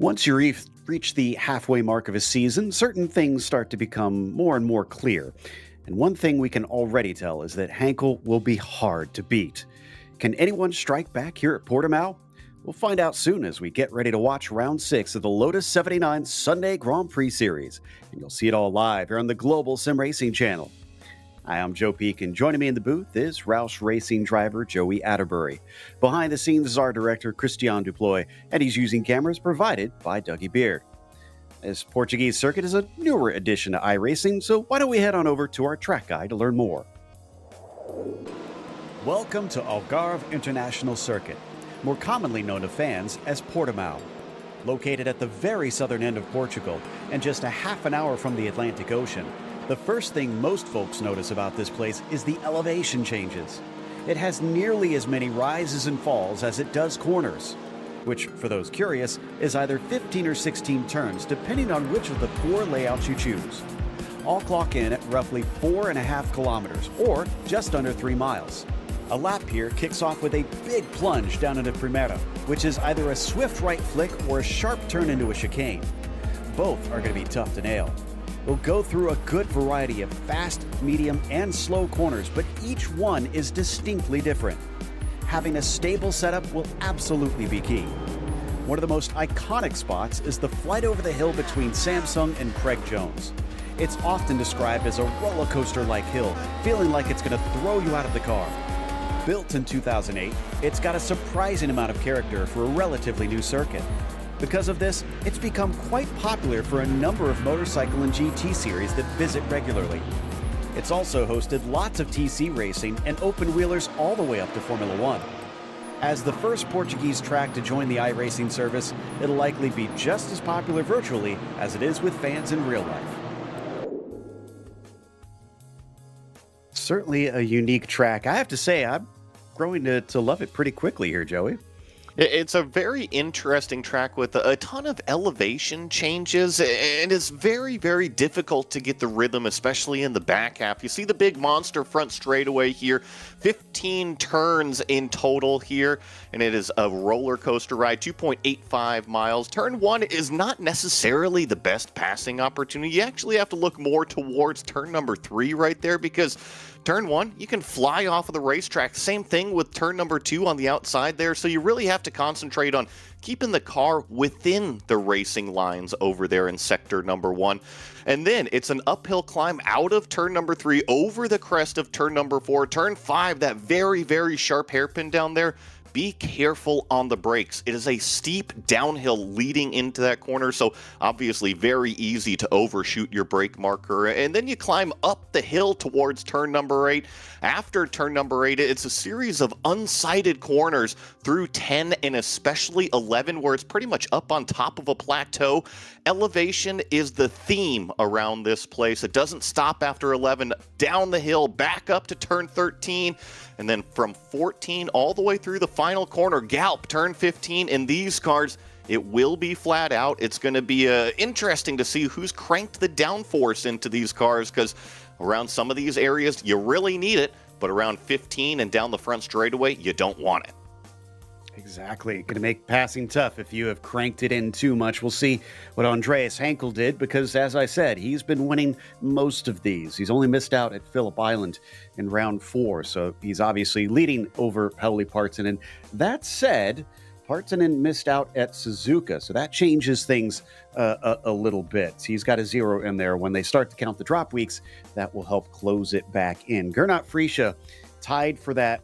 Once you reach the halfway mark of a season, certain things start to become more and more clear. And one thing we can already tell is that Hankel will be hard to beat. Can anyone strike back here at Portimao? We'll find out soon as we get ready to watch round 6 of the Lotus 79 Sunday Grand Prix Series. And you'll see it all live here on the Global SimRacing Channel. Hi, I'm Joe Peak, and joining me in the booth is Roush Racing driver Joey Atterbury. Behind the scenes is our director, Christian Duploy, and he's using cameras provided by Dougie Beard. This Portuguese circuit is a newer addition to iRacing, so why don't we head on over to our track guide to learn more. Welcome to Algarve International Circuit, more commonly known to fans as Portimao. Located at the very southern end of Portugal and just a half an hour from the Atlantic Ocean, the first thing most folks notice about this place is the elevation changes. It has nearly as many rises and falls as it does corners, which, for those curious, is either 15 or 16 turns, depending on which of the 4 layouts you choose. All clock in at roughly 4.5 kilometers, or just under 3 miles. A lap here kicks off with a big plunge down into Primeira, which is either a swift right flick or a sharp turn into a chicane. Both are going to be tough to nail. We'll go through a good variety of fast, medium, and slow corners, but each one is distinctly different. Having a stable setup will absolutely be key. One of the most iconic spots is the flight over the hill between Samsung and Craig Jones. It's often described as a roller coaster-like hill, feeling like it's going to throw you out of the car. Built in 2008, it's got a surprising amount of character for a relatively new circuit. Because of this, it's become quite popular for a number of motorcycle and GT series that visit regularly. It's also hosted lots of TC racing and open-wheelers all the way up to Formula One. As the first Portuguese track to join the iRacing service, it'll likely be just as popular virtually as it is with fans in real life. Certainly a unique track. I have to say, I'm growing to love it pretty quickly here, Joey. It's a very interesting track with a ton of elevation changes, and it's very, very difficult to get the rhythm, especially in the back half. You see the big monster front straightaway here, 15 turns in total here, and it is a roller coaster ride, 2.85 miles. Turn 1 is not necessarily the best passing opportunity. You actually have to look more towards turn number 3 right there, because turn 1, you can fly off of the racetrack. Same thing with turn number 2 on the outside there. So you really have to concentrate on keeping the car within the racing lines over there in sector number 1. And then it's an uphill climb out of turn number 3 over the crest of turn number 4. Turn 5, that very, very sharp hairpin down there. Be careful on the brakes. It is a steep downhill leading into that corner, so obviously very easy to overshoot your brake marker. And then you climb up the hill towards turn number 8. After turn number 8, it's a series of unsighted corners through 10 and especially 11, where it's pretty much up on top of a plateau. Elevation is the theme around this place. It doesn't stop after 11. Down the hill, back up to turn 13, and then from 14 all the way through the final corner, Galp, turn 15. In these cars, it will be flat out. It's going to be interesting to see who's cranked the downforce into these cars, because Around some of these areas, you really need it, but around 15 and down the front straightaway, you don't want it. Exactly. Going to make passing tough if you have cranked it in too much. We'll see what Andreas Henkel did because, as I said, he's been winning most of these. He's only missed out at Phillip Island in round 4, so he's obviously leading over Helly Partonen. That said, Partonen missed out at Suzuka, so that changes things a little bit. He's got a 0 in there. When they start to count the drop weeks, that will help close it back in. Gernot Friesche tied for that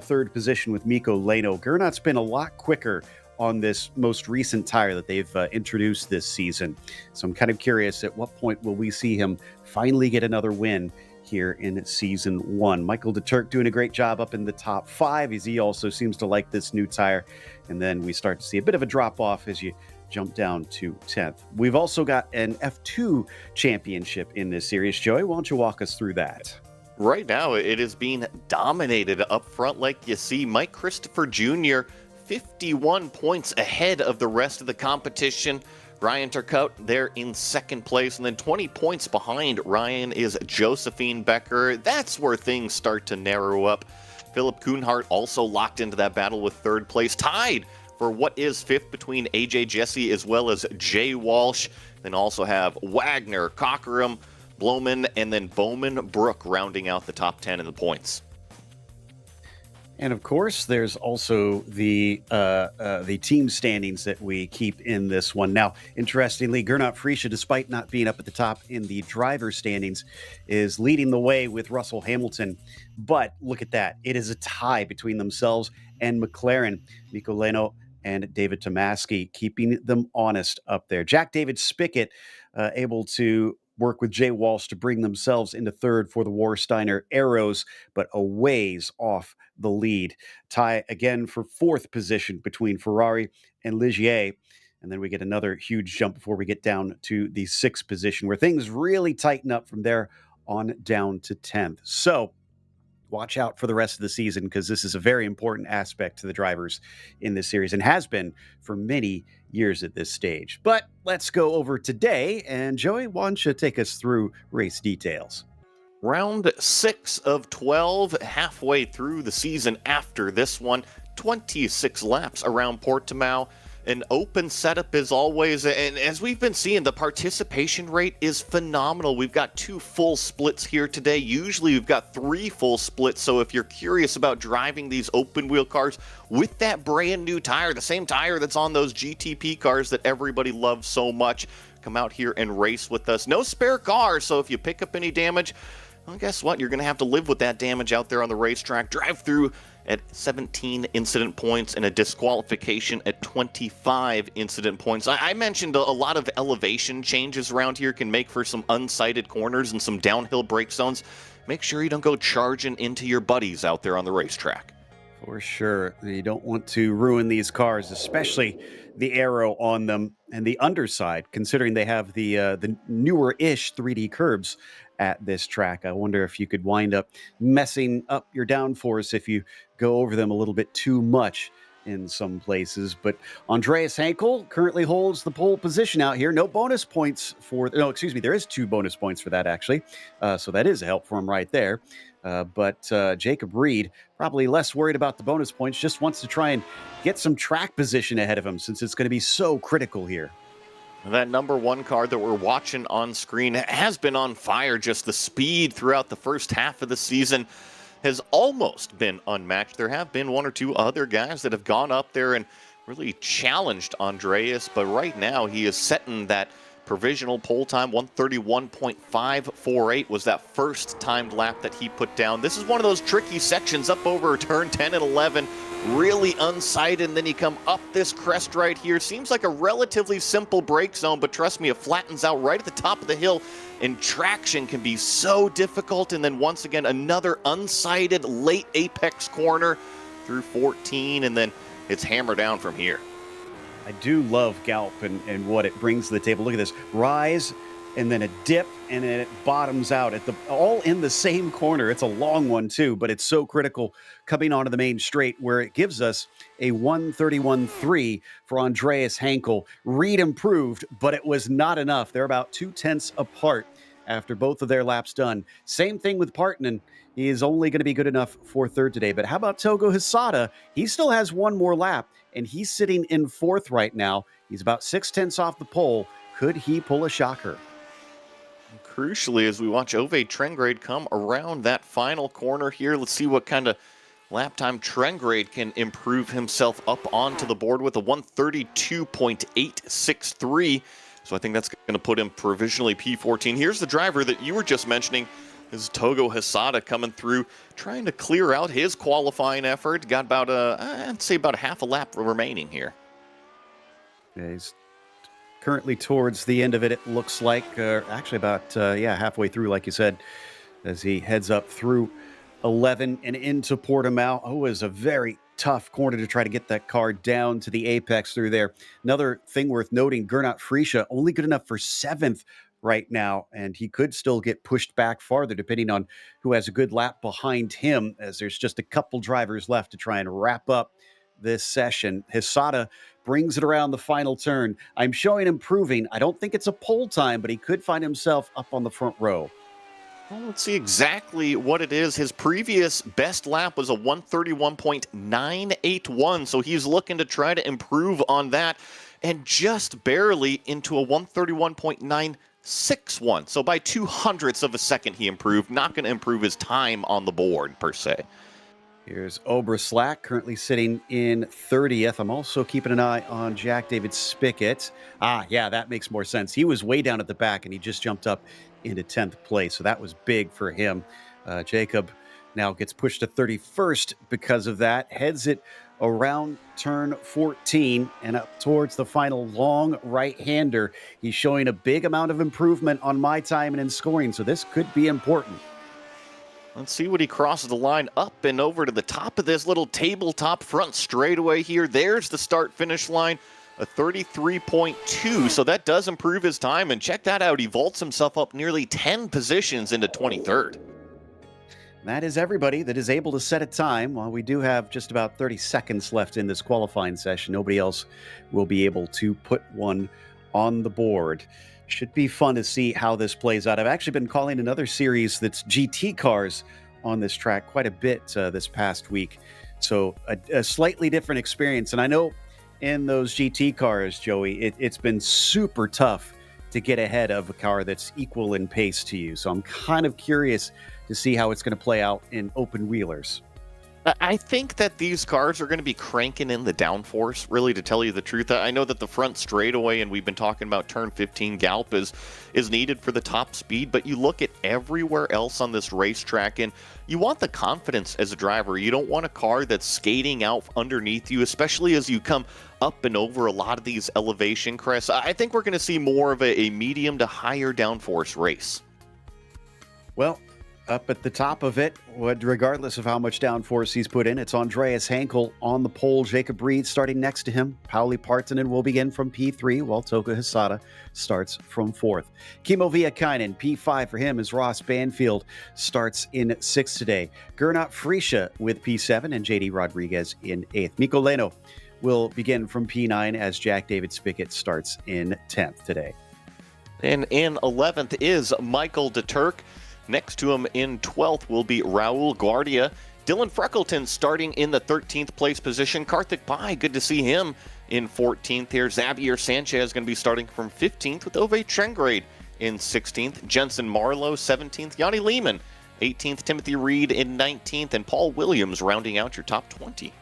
third position with Mikko Leno. Gernot's been a lot quicker on this most recent tire that they've introduced this season. So I'm kind of curious at what point will we see him finally get another win here in season 1. Michael de Turk doing a great job up in the top 5 as he also seems to like this new tire. And then we start to see a bit of a drop off as you jump down to 10th. We've also got an F2 championship in this series. Joey, why don't you walk us through that? Right now, it is being dominated up front like you see. Mike Christopher Jr., 51 points ahead of the rest of the competition. Ryan Turcotte there in second place, and then 20 points behind Ryan is Josephine Becker. That's where things start to narrow up. Philip Kuhnhart also locked into that battle with third place, tied for what is fifth between AJ Jesse as well as Jay Walsh. Then also have Wagner, Cockerham, Bloman, and then Bowman Brook rounding out the top 10 in the points. And of course, there's also the team standings that we keep in this one. Now, interestingly, Gernot Friesche, despite not being up at the top in the driver standings, is leading the way with Russell Hamilton. But look at that. It is a tie between themselves and McLaren. Mikko Leno and David Tomaski keeping them honest up there. Jack David Spickett able to work with Jay Walsh to bring themselves into third for the Warsteiner Arrows, but a ways off the lead. Tie again for fourth position between Ferrari and Ligier. And then we get another huge jump before we get down to the sixth position where things really tighten up from there on down to 10th. So watch out for the rest of the season because this is a very important aspect to the drivers in this series and has been for many years at this stage. But let's go over today. And Joey, why don't you take us through race details? Round 6 of 12, halfway through the season after this one. 26 laps around Portimao. An open setup as always, and as we've been seeing, the participation rate is phenomenal. We've got 2 full splits here today. Usually we've got 3 full splits, so if you're curious about driving these open wheel cars with that brand new tire, the same tire that's on those GTP cars that everybody loves so much, come out here and race with us. No spare cars, so if you pick up any damage, well, guess what? You're going to have to live with that damage out there on the racetrack. Drive through at 17 incident points and a disqualification at 25 incident points. I mentioned a lot of elevation changes around here can make for some unsighted corners and some downhill brake zones. Make sure you don't go charging into your buddies out there on the racetrack. For sure. You don't want to ruin these cars, especially the aero on them and the underside, considering they have the newer-ish 3D curbs at this track. I wonder if you could wind up messing up your downforce if you go over them a little bit too much in some places. But Andreas Henkel currently holds the pole position out here. No bonus points for, no, excuse me, there is 2 bonus points for that actually. So that is a help for him right there. But Jacob Reed, probably less worried about the bonus points, just wants to try and get some track position ahead of him since it's going to be so critical here. That number 1 car that we're watching on screen has been on fire. Just the speed throughout the first half of the season has almost been unmatched. There have been 1 or 2 other guys that have gone up there and really challenged Andreas, but right now he is setting that provisional pole time. 131.548 was that first timed lap that he put down. This is one of those tricky sections up over turn 10 and 11. Really unsighted, and then you come up this crest right here. Seems like a relatively simple brake zone, but trust me, it flattens out right at the top of the hill, and traction can be so difficult. And then once again, another unsighted late apex corner through 14, and then it's hammered down from here. I do love Galp and what it brings to the table. Look at this. Rise, and then a dip, and then it bottoms out at all in the same corner. It's a long one too, but it's so critical coming onto the main straight where it gives us a 131.3 for Andreas Henkel. Reed improved, but it was not enough. They're about 0.2 apart after both of their laps done. Same thing with Partonen. He is only going to be good enough for third today. But how about Togo Hisada? He still has one more lap, and he's sitting in fourth right now. He's about 6/10 off the pole. Could he pull a shocker? Crucially, as we watch Ove Trengrade come around that final corner here, let's see what kind of lap time Trengrade can improve himself up onto the board with a 132.863. So I think that's going to put him provisionally P14. Here's the driver that you were just mentioning. This is Togo Hisada coming through, trying to clear out his qualifying effort. Got about I'd say about a half a lap remaining here. Yeah, he's currently towards the end of it, it looks like. Actually about, halfway through, like you said, as he heads up through 11 and into Portimao. Oh, it was a very tough corner to try to get that car down to the apex through there. Another thing worth noting, Gernot Frische only good enough for 7th right now, and he could still get pushed back farther depending on who has a good lap behind him, as there's just a couple drivers left to try and wrap up this session. Hisada brings it around the final turn. I'm showing improving. I don't think it's a pole time, but he could find himself up on the front row. Well, let's see exactly what it is. His previous best lap was a 131.981, so he's looking to try to improve on that, and just barely into a 131.961. So by 0.02 of a second he improved. Not going to improve his time on the board, per se. Here's Oberslack, currently sitting in 30th. I'm also keeping an eye on Jack David Spickett. Yeah, that makes more sense. He was way down at the back, and he just jumped up into 10th place, so that was big for him. Jacob now gets pushed to 31st because of that. Heads it around turn 14 and up towards the final long right-hander. He's showing a big amount of improvement on my time and in scoring, so this could be important. Let's see what he crosses the line up and over to the top of this little tabletop front straightaway here. There's the start-finish line, a 33.2, so that does improve his time. And check that out, he vaults himself up nearly 10 positions into 23rd. That is everybody that is able to set a time. While we do have just about 30 seconds left in this qualifying session, nobody else will be able to put one on the board. Should be fun to see how this plays out. I've actually been calling another series that's GT cars on this track quite a bit this past week. So a slightly different experience. And I know in those GT cars, Joey, it's been super tough to get ahead of a car that's equal in pace to you. So I'm kind of curious to see how it's going to play out in open wheelers. I think that these cars are going to be cranking in the downforce, really, to tell you the truth. I know that the front straightaway, and we've been talking about turn 15 gallop, is needed for the top speed, but you look at everywhere else on this racetrack, and you want the confidence as a driver. You don't want a car that's skating out underneath you, especially as you come up and over a lot of these elevation crests. I think we're going to see more of a medium to higher downforce race. Well, up at the top of it, regardless of how much downforce he's put in, it's Andreas Henkel on the pole. Jacob Reed starting next to him. Pauli Partonen will begin from P3, while Togo Hisada starts from 4th. Kimmo Viekainen, P5 for him, as Ross Banfield starts in 6th today. Gernot Frische with P7 and JD Rodriguez in 8th. Mikko Leno will begin from P9 as Jack David Spickett starts in 10th today. And in 11th is Michael de Turk. Next to him in 12th will be Raul Guardia. Dylan Freckleton starting in the 13th place position. Karthik Pai, good to see him in 14th here. Xavier Sanchez going to be starting from 15th with Ove Trengrade in 16th. Jensen Marlowe 17th. Yanni Lehman 18th. Timothy Reed in 19th. And Paul Williams rounding out your top 20.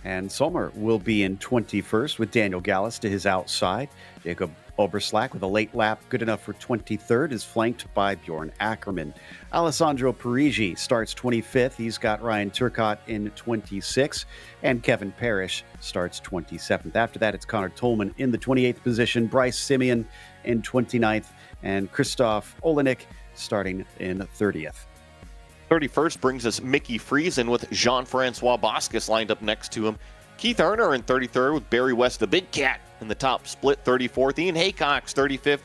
And Sommer will be in 21st with Daniel Gallus to his outside. Jacob Oberslack with a late lap good enough for 23rd is flanked by Bjorn Ackerman. Alessandro Parigi starts 25th. He's got Ryan Turcotte in 26th. And Kevin Parrish starts 27th. After that, it's Connor Tolman in the 28th position. Bryce Simeon in 29th. And Christoph Olenek starting in 30th. 31st brings us Mickey Friesen with Jean-Francois Boscus lined up next to him. Keith Erner in 33rd with Barry West, the Big Cat, in the top split. 34th, Ian Haycox 35th,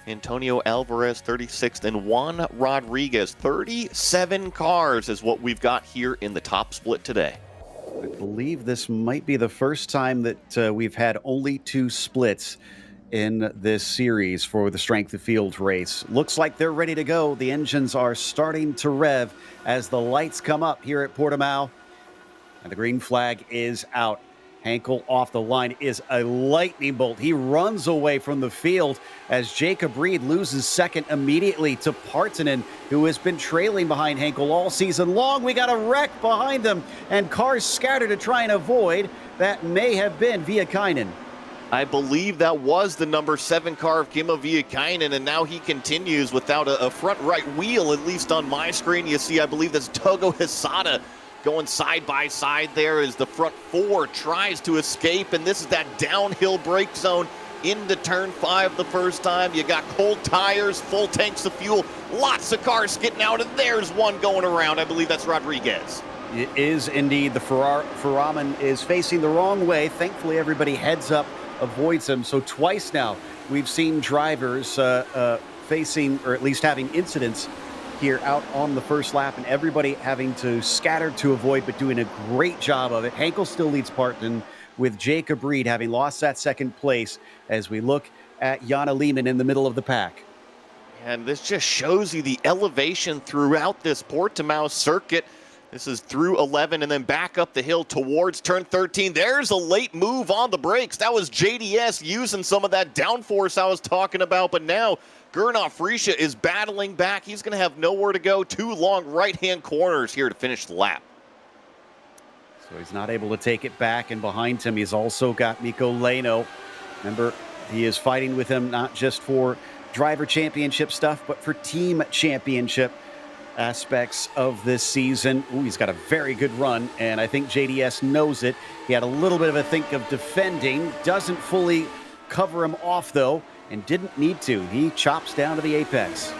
Antonio Alvarez 36th, and Juan Rodriguez. 37 cars is what we've got here in the top split today. I believe this might be the first time that we've had only 2 splits in this series for the strength of field race. Looks like they're ready to go. The engines are starting to rev as the lights come up here at Portimao, and the green flag is out. Hankel off the line is a lightning bolt. He runs away from the field as Jacob Reed loses second immediately to Partanen, who has been trailing behind Hankel all season long. We got a wreck behind them, and cars scatter to try and avoid. That may have been Viekainen. I believe that was the number 7 car of Kimmo Viekainen, and now he continues without a front right wheel, at least on my screen. You see, I believe that's Togo Hisada going side by side there as the front 4 tries to escape, and this is that downhill brake zone into turn 5 the first time. You got cold tires, full tanks of fuel, lots of cars getting out, and there's one going around. I believe that's Rodriguez. It is indeed. The Ferraman is facing the wrong way. Thankfully, everybody heads up, avoids him. So twice now we've seen drivers facing, or at least having incidents here out on the first lap, and everybody having to scatter to avoid, but doing a great job of it. Hankel still leads Parton, with Jacob Reed having lost that second place as we look at Jana Lehmann in the middle of the pack. And this just shows you the elevation throughout this Portimao circuit. This is through 11 and then back up the hill towards turn 13. There's a late move on the brakes. That was JDS using some of that downforce I was talking about, but now Gernot Frische is battling back. He's going to have nowhere to go. 2 long right-hand corners here to finish the lap. So he's not able to take it back, and behind him he's also got Mikko Leino. Remember, he is fighting with him not just for driver championship stuff, but for team championship aspects of this season. Ooh, he's got a very good run, and I think JDS knows it. He had a little bit of a think of defending, doesn't fully cover him off though, and didn't need to. He chops down to the apex.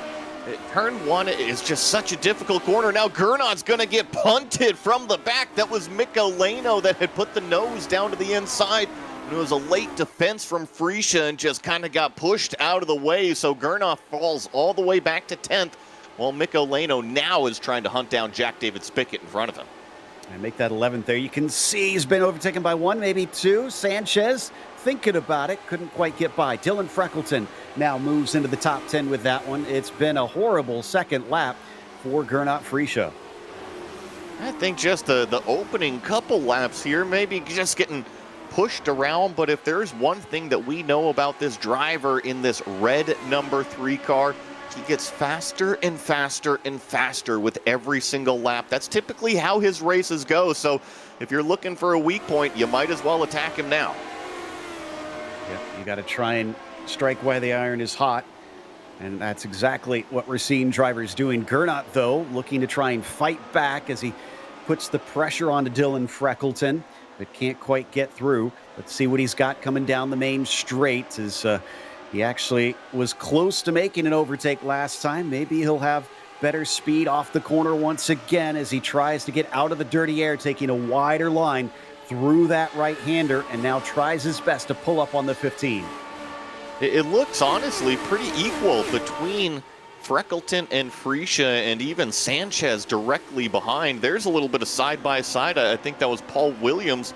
Turn 1 is just such a difficult corner. Now Gernot's going to get punted from the back. That was Mikko Leino that had put the nose down to the inside. And it was a late defense from Frische and just kind of got pushed out of the way. So Gernot falls all the way back to 10th, while Mikko Leino now is trying to hunt down Jack David Spickett in front of him. And make that 11th there. You can see he's been overtaken by 1, maybe 2. Sanchez thinking about it, couldn't quite get by. Dylan Freckleton now moves into the top 10 with that one. It's been a horrible second lap for Gernot Frische. I think just the opening couple laps here, maybe just getting pushed around, but if there's one thing that we know about this driver in this red number 3 car, he gets faster and faster and faster with every single lap. That's typically how his races go, so if you're looking for a weak point, you might as well attack him now. Yep, you got to try and strike while the iron is hot, and that's exactly what we're seeing drivers doing. Gernot, though, looking to try and fight back as he puts the pressure onto Dylan Freckleton, but can't quite get through. Let's see what he's got coming down the main straight, as he actually was close to making an overtake last time. Maybe he'll have better speed off the corner once again as he tries to get out of the dirty air, taking a wider line through that right-hander, and now tries his best to pull up on the 15. It looks honestly pretty equal between Freckleton and Frische, and even Sanchez directly behind. There's a little bit of side-by-side. I think that was Paul Williams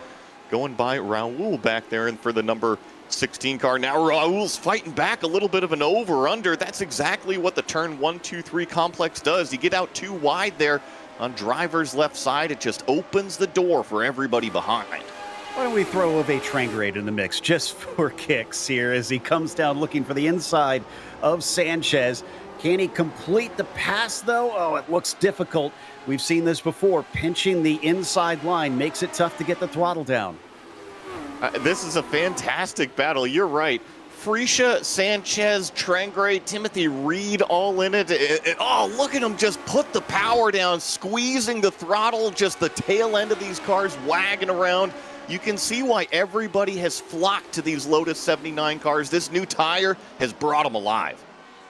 going by Raul back there, and for the number 16 car. Now Raul's fighting back, a little bit of an over-under. That's exactly what the turn 1, 2, 3 complex does. You get out too wide there on driver's left side. It just opens the door for everybody behind. Why don't we throw Ove Trangrade in the mix just for kicks here as he comes down looking for the inside of Sanchez. Can he complete the pass, though? Oh, it looks difficult. We've seen this before. Pinching the inside line makes it tough to get the throttle down. This is a fantastic battle. You're right. Frische, Sanchez, Trangrade, Timothy Reed all in it. Oh, look at him just put the power down, squeezing the throttle, just the tail end of these cars wagging around. You can see why everybody has flocked to these Lotus 79 cars. This new tire has brought them alive.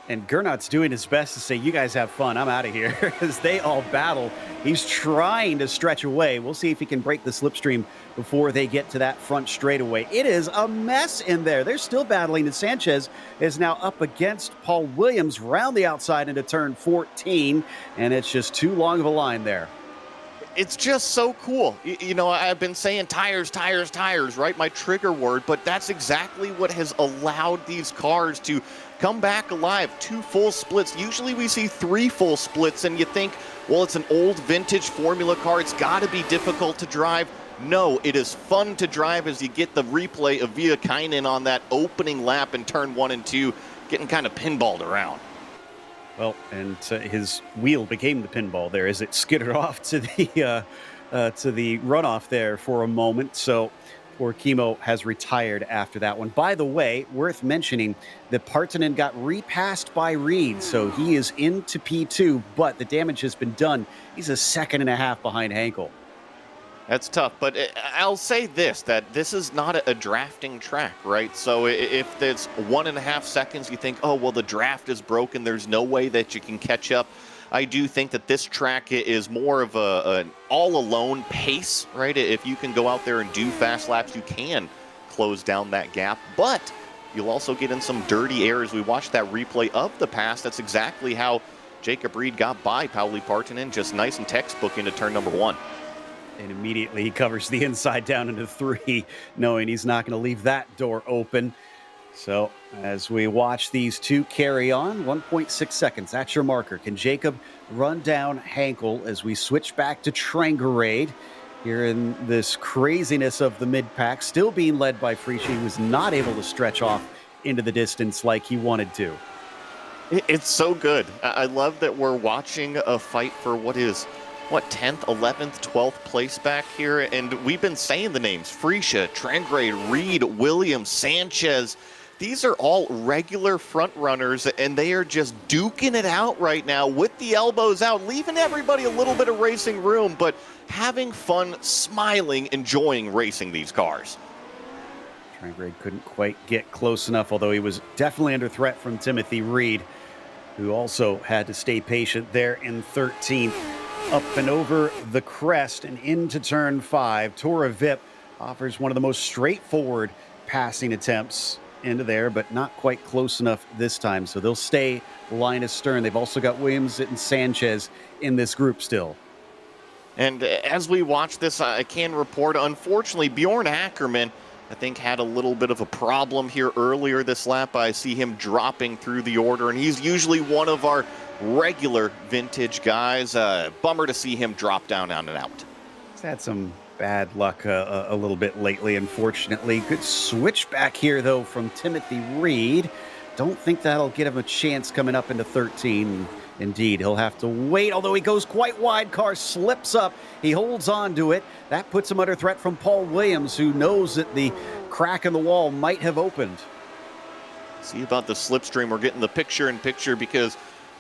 And Gernot's doing his best to say, you guys have fun, I'm out of here, as they all battle. He's trying to stretch away. We'll see if he can break the slipstream before they get to that front straightaway. It is a mess in there. They're still battling, and Sanchez is now up against Paul Williams round the outside into turn 14, and it's just too long of a line there. It's just so cool. You know, I've been saying tires, tires, tires, right? My trigger word, but that's exactly what has allowed these cars to come back alive. 2 full splits. Usually we see 3 full splits, and you think, well, it's an old vintage Formula car. It's got to be difficult to drive. No, it is fun to drive as you get the replay of Viekainen on that opening lap in turn 1 and 2, getting kind of pinballed around. Well, and his wheel became the pinball there as it skidded off to the runoff there for a moment. So poor Kimmo has retired after that one. By the way, worth mentioning that Partanen got repassed by Reed, so he is into P2, but the damage has been done. He's a 1.5 seconds behind Hankel. That's tough, but I'll say this, that this is not a drafting track, right? So if it's 1.5 seconds, you think, oh, well, the draft is broken. There's no way that you can catch up. I do think that this track is more of an all-alone pace, right? If you can go out there and do fast laps, you can close down that gap. But you'll also get in some dirty errors. We watched that replay of the pass. That's exactly how Jacob Reed got by Pauli Partanen, just nice and textbook into turn number 1. And immediately he covers the inside down into 3, knowing he's not going to leave that door open. So as we watch these two carry on, 1.6 seconds, that's your marker. Can Jacob run down Hankel as we switch back to Trangarade here in this craziness of the mid-pack, still being led by Fritsche, who was not able to stretch off into the distance like he wanted to. It's so good. I love that we're watching a fight for what is 10th, 11th, 12th place back here, and we've been saying the names: Fritsche, Trangrade, Reed, Williams, Sanchez. These are all regular front runners, and they are just duking it out right now with the elbows out, leaving everybody a little bit of racing room, but having fun, smiling, enjoying racing these cars. Trangrade couldn't quite get close enough, although he was definitely under threat from Timothy Reed, who also had to stay patient there in 13th. Up and over the crest and into turn 5. Tora Vip offers one of the most straightforward passing attempts into there, but not quite close enough this time. So they'll stay line astern. They've also got Williams and Sanchez in this group still. And as we watch this, I can report, unfortunately, Bjorn Ackerman, I think, had a little bit of a problem here earlier this lap. I see him dropping through the order, and he's usually one of our regular vintage guys. Bummer to see him drop down and out. He's had some bad luck a little bit lately, unfortunately. Good switch back here, though, from Timothy Reed. Don't think that'll get him a chance coming up into 13. Indeed, he'll have to wait, although he goes quite wide. Car slips up. He holds on to it. That puts him under threat from Paul Williams, who knows that the crack in the wall might have opened. See about the slipstream. We're getting the picture-in-picture because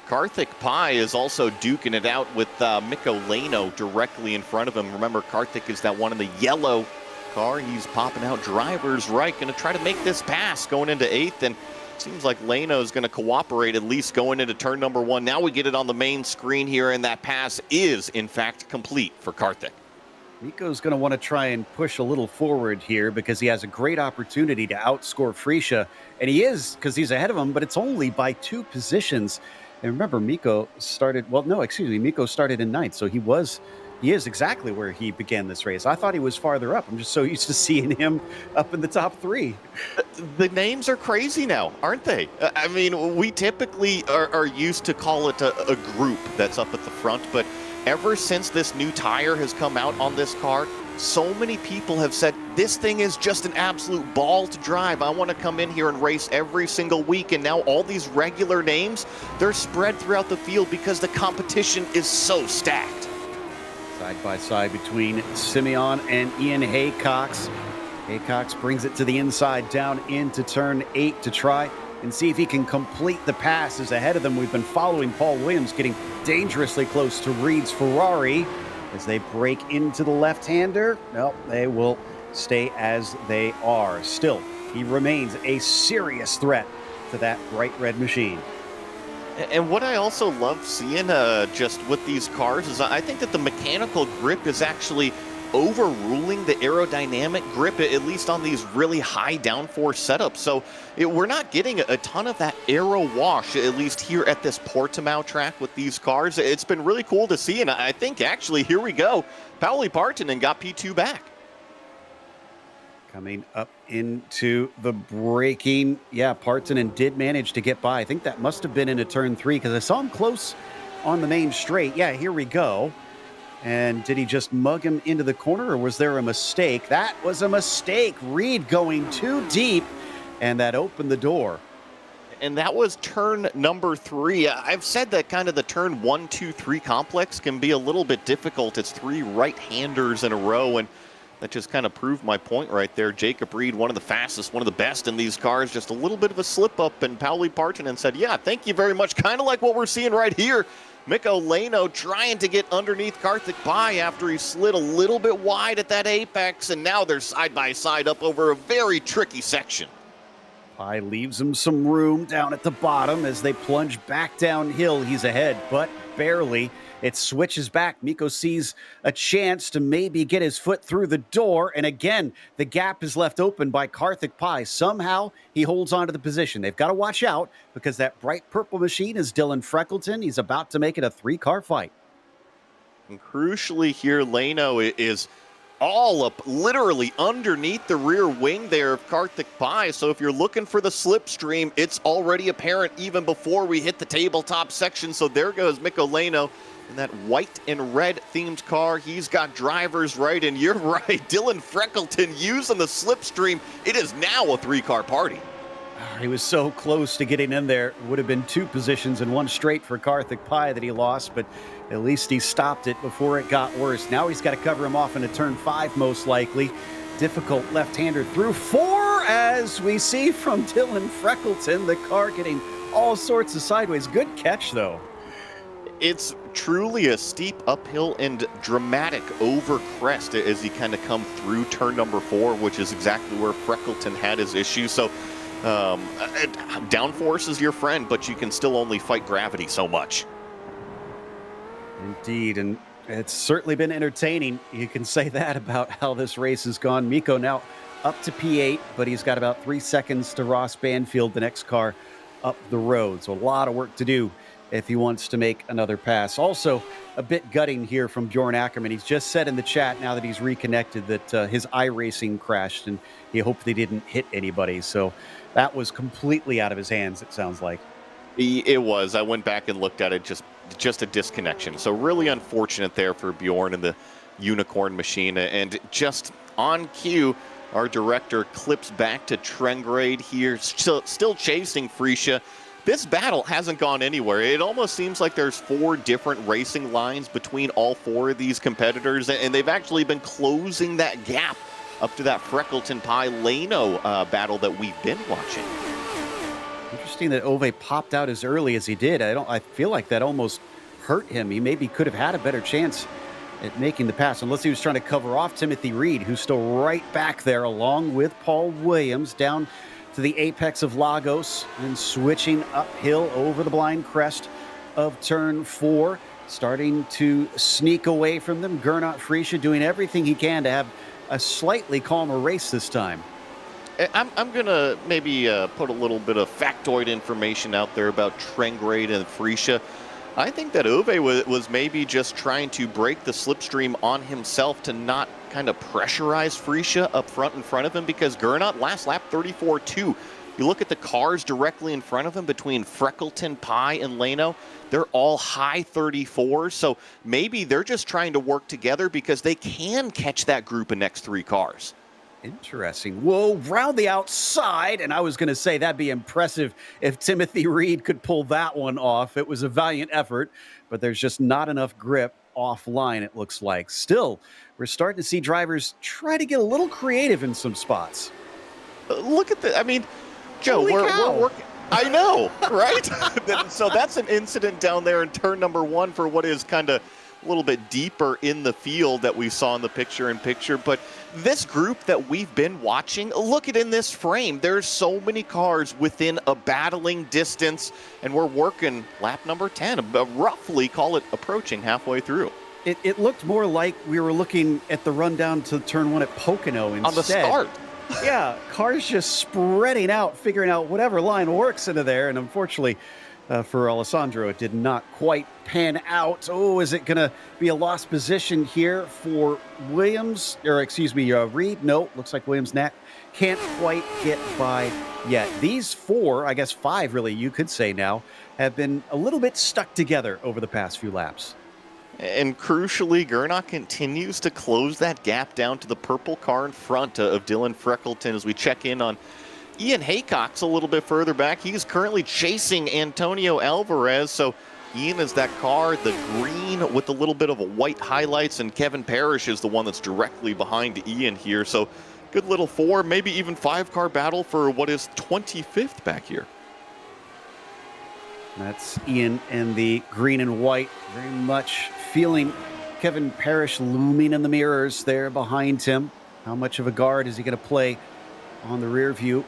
Karthik Pai is also duking it out with Mikko Leno directly in front of him. Remember, Karthik is that one in the yellow car, and he's popping out driver's right, going to try to make this pass going into 8th, and seems like Leno is going to cooperate, at least going into turn number 1. Now we get it on the main screen here, and that pass is, in fact, complete for Karthik. Mikko's going to want to try and push a little forward here because he has a great opportunity to outscore Fritsche, and he is, because he's ahead of him, but it's only by 2 positions. And remember, Mikko started in 9th, so he is exactly where he began this race. I thought he was farther up. I'm just so used to seeing him up in the top 3. The names are crazy now, aren't they? I mean, we typically are used to call it a group that's up at the front, but ever since this new tire has come out on this car, so many people have said, this thing is just an absolute ball to drive. I want to come in here and race every single week. And now all these regular names, they're spread throughout the field because the competition is so stacked. Side by side between Simeon and Ian Haycox. Haycox brings it to the inside down into turn 8 to try and see if he can complete the passes ahead of them. We've been following Paul Williams getting dangerously close to Reed's Ferrari. As they break into the left-hander, no, they will stay as they are. Still, he remains a serious threat to that bright red machine. And what I also love seeing just with these cars is I think that the mechanical grip is actually overruling the aerodynamic grip, at least on these really high downforce setups. So we're not getting a ton of that aero wash, at least here at this Portimao track with these cars. It's been really cool to see, and I think actually, here we go, Pauli Partanen got P2 back. Coming up into the braking. Yeah, Partanen did manage to get by. I think that must have been into turn 3 because I saw him close on the main straight. Yeah, here we go. And did he just mug him into the corner, or was there a mistake? That was a mistake. Reed going too deep, and that opened the door. And that was turn number 3. I've said that kind of the turn 1, 2, 3 complex can be a little bit difficult. It's 3 right-handers in a row, and that just kind of proved my point right there. Jacob Reed, one of the fastest, one of the best in these cars, just a little bit of a slip-up, and Pauli Partanen said, yeah, thank you very much, kind of like what we're seeing right here. Mikko Leno trying to get underneath Karthik Pai after he slid a little bit wide at that apex, and now they're side-by-side up over a very tricky section. Pai leaves him some room down at the bottom as they plunge back downhill. He's ahead, but barely. It switches back. Mikko sees a chance to maybe get his foot through the door, and again, the gap is left open by Karthik Pai. Somehow, he holds on to the position. They've got to watch out because that bright purple machine is Dylan Freckleton. He's about to make it a 3-car fight. And crucially here, Leno is all up literally underneath the rear wing there of Karthik Pai. So if you're looking for the slipstream, it's already apparent even before we hit the tabletop section. So there goes Mikko Leno in that white and red themed car. He's got driver's right, and you're right, Dylan Freckleton using the slipstream. It is now a 3-car party. He was so close to getting in there. It would have been 2 positions and 1 straight for Karthik Pai that he lost, but at least he stopped it before it got worse. Now he's got to cover him off into turn 5, most likely. Difficult left-hander through 4, as we see from Dylan Freckleton. The car getting all sorts of sideways. Good catch, though. It's truly a steep uphill and dramatic over crest as he kind of come through turn number 4, which is exactly where Freckleton had his issue. So downforce is your friend, but you can still only fight gravity so much. Indeed, and it's certainly been entertaining. You can say that about how this race has gone. Mikko now up to P8, but he's got about 3 seconds to Ross Banfield, the next car up the road. So a lot of work to do if he wants to make another pass. Also, a bit gutting here from Bjorn Ackerman. He's just said in the chat, now that he's reconnected, that his iRacing crashed, and he hoped they didn't hit anybody. So that was completely out of his hands, it sounds like. It was. I went back and looked at it, just a disconnection. So really unfortunate there for Bjorn and the unicorn machine. And just on cue, our director clips back to Trengrade here, still chasing Freesia. This battle hasn't gone anywhere. It almost seems like there's 4 different racing lines between all 4 of these competitors, and they've actually been closing that gap up to that Freckleton Pai Leno battle that we've been watching. Interesting that Ove popped out as early as he did. I feel like that almost hurt him. He maybe could have had a better chance at making the pass, unless he was trying to cover off Timothy Reed, who's still right back there along with Paul Williams down to the apex of Lagos and switching uphill over the blind crest of turn 4, starting to sneak away from them. Gernot Freesia doing everything he can to have a slightly calmer race this time. I'm going to maybe put a little bit of factoid information out there about Trengrade and Freesia. I think that Ove was maybe just trying to break the slipstream on himself to not kind of pressurize Freesia up front in front of him, because Gernot last lap 34-2. You look at the cars directly in front of him between Freckleton, Pai, and Leno. They're all high 34s, so maybe they're just trying to work together because they can catch that group of next 3 cars. Interesting. Whoa, round the outside, and I was going to say that'd be impressive if Timothy Reed could pull that one off. It was a valiant effort, but there's just not enough grip offline, it looks like. Still, we're starting to see drivers try to get a little creative in some spots. Look at the, I mean, Joe, we're working. I know, right? So that's an incident down there in turn number 1 for what is kind of a little bit deeper in the field that we saw in the picture-in-picture. But this group that we've been watching, look at in this frame. There's so many cars within a battling distance, and we're working lap number 10, roughly, call it approaching halfway through. It looked more like we were looking at the rundown to turn one at Pocono instead. On the start. Yeah, cars just spreading out, figuring out whatever line works into there. And unfortunately for Alessandro, it did not quite pan out. Oh, is it going to be a lost position here for Williams? Or excuse me, Reed? No, looks like Williams can't quite get by yet. These four, I guess five really, you could say now, have been a little bit stuck together over the past few laps. And crucially, Gernot continues to close that gap down to the purple car in front of Dylan Freckleton as we check in on Ian Haycock's a little bit further back. He's currently chasing Antonio Alvarez. So Ian is that car, the green with a little bit of a white highlights, and Kevin Parrish is the one that's directly behind Ian here. So good little 4, maybe even 5-car battle for what is 25th back here. That's Ian and the green and white, very much feeling Kevin Parrish looming in the mirrors there behind him. How much of a guard is he going to play on the rear view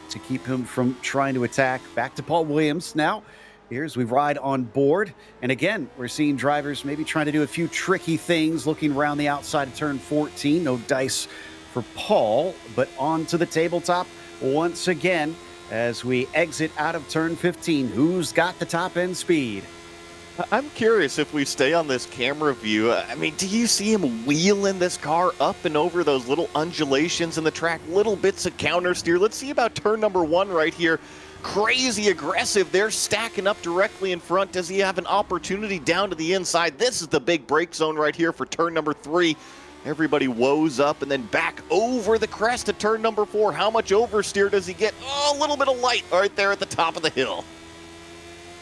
to keep him from trying to attack? Back to Paul Williams now. Here's we ride on board. And again, we're seeing drivers maybe trying to do a few tricky things, looking around the outside of turn 14. No dice for Paul, but on to the tabletop once again. As we exit out of turn 15, who's got the top end speed? I'm curious if we stay on this camera view. I mean, do you see him wheeling this car up and over those little undulations in the track, little bits of counter steer? Let's see about turn number 1 right here. Crazy aggressive. They're stacking up directly in front. Does he have an opportunity down to the inside? This is the big break zone right here for turn number 3. Everybody woes up and then back over the crest to turn number 4. How much oversteer does he get? Oh, a little bit of light right there at the top of the hill.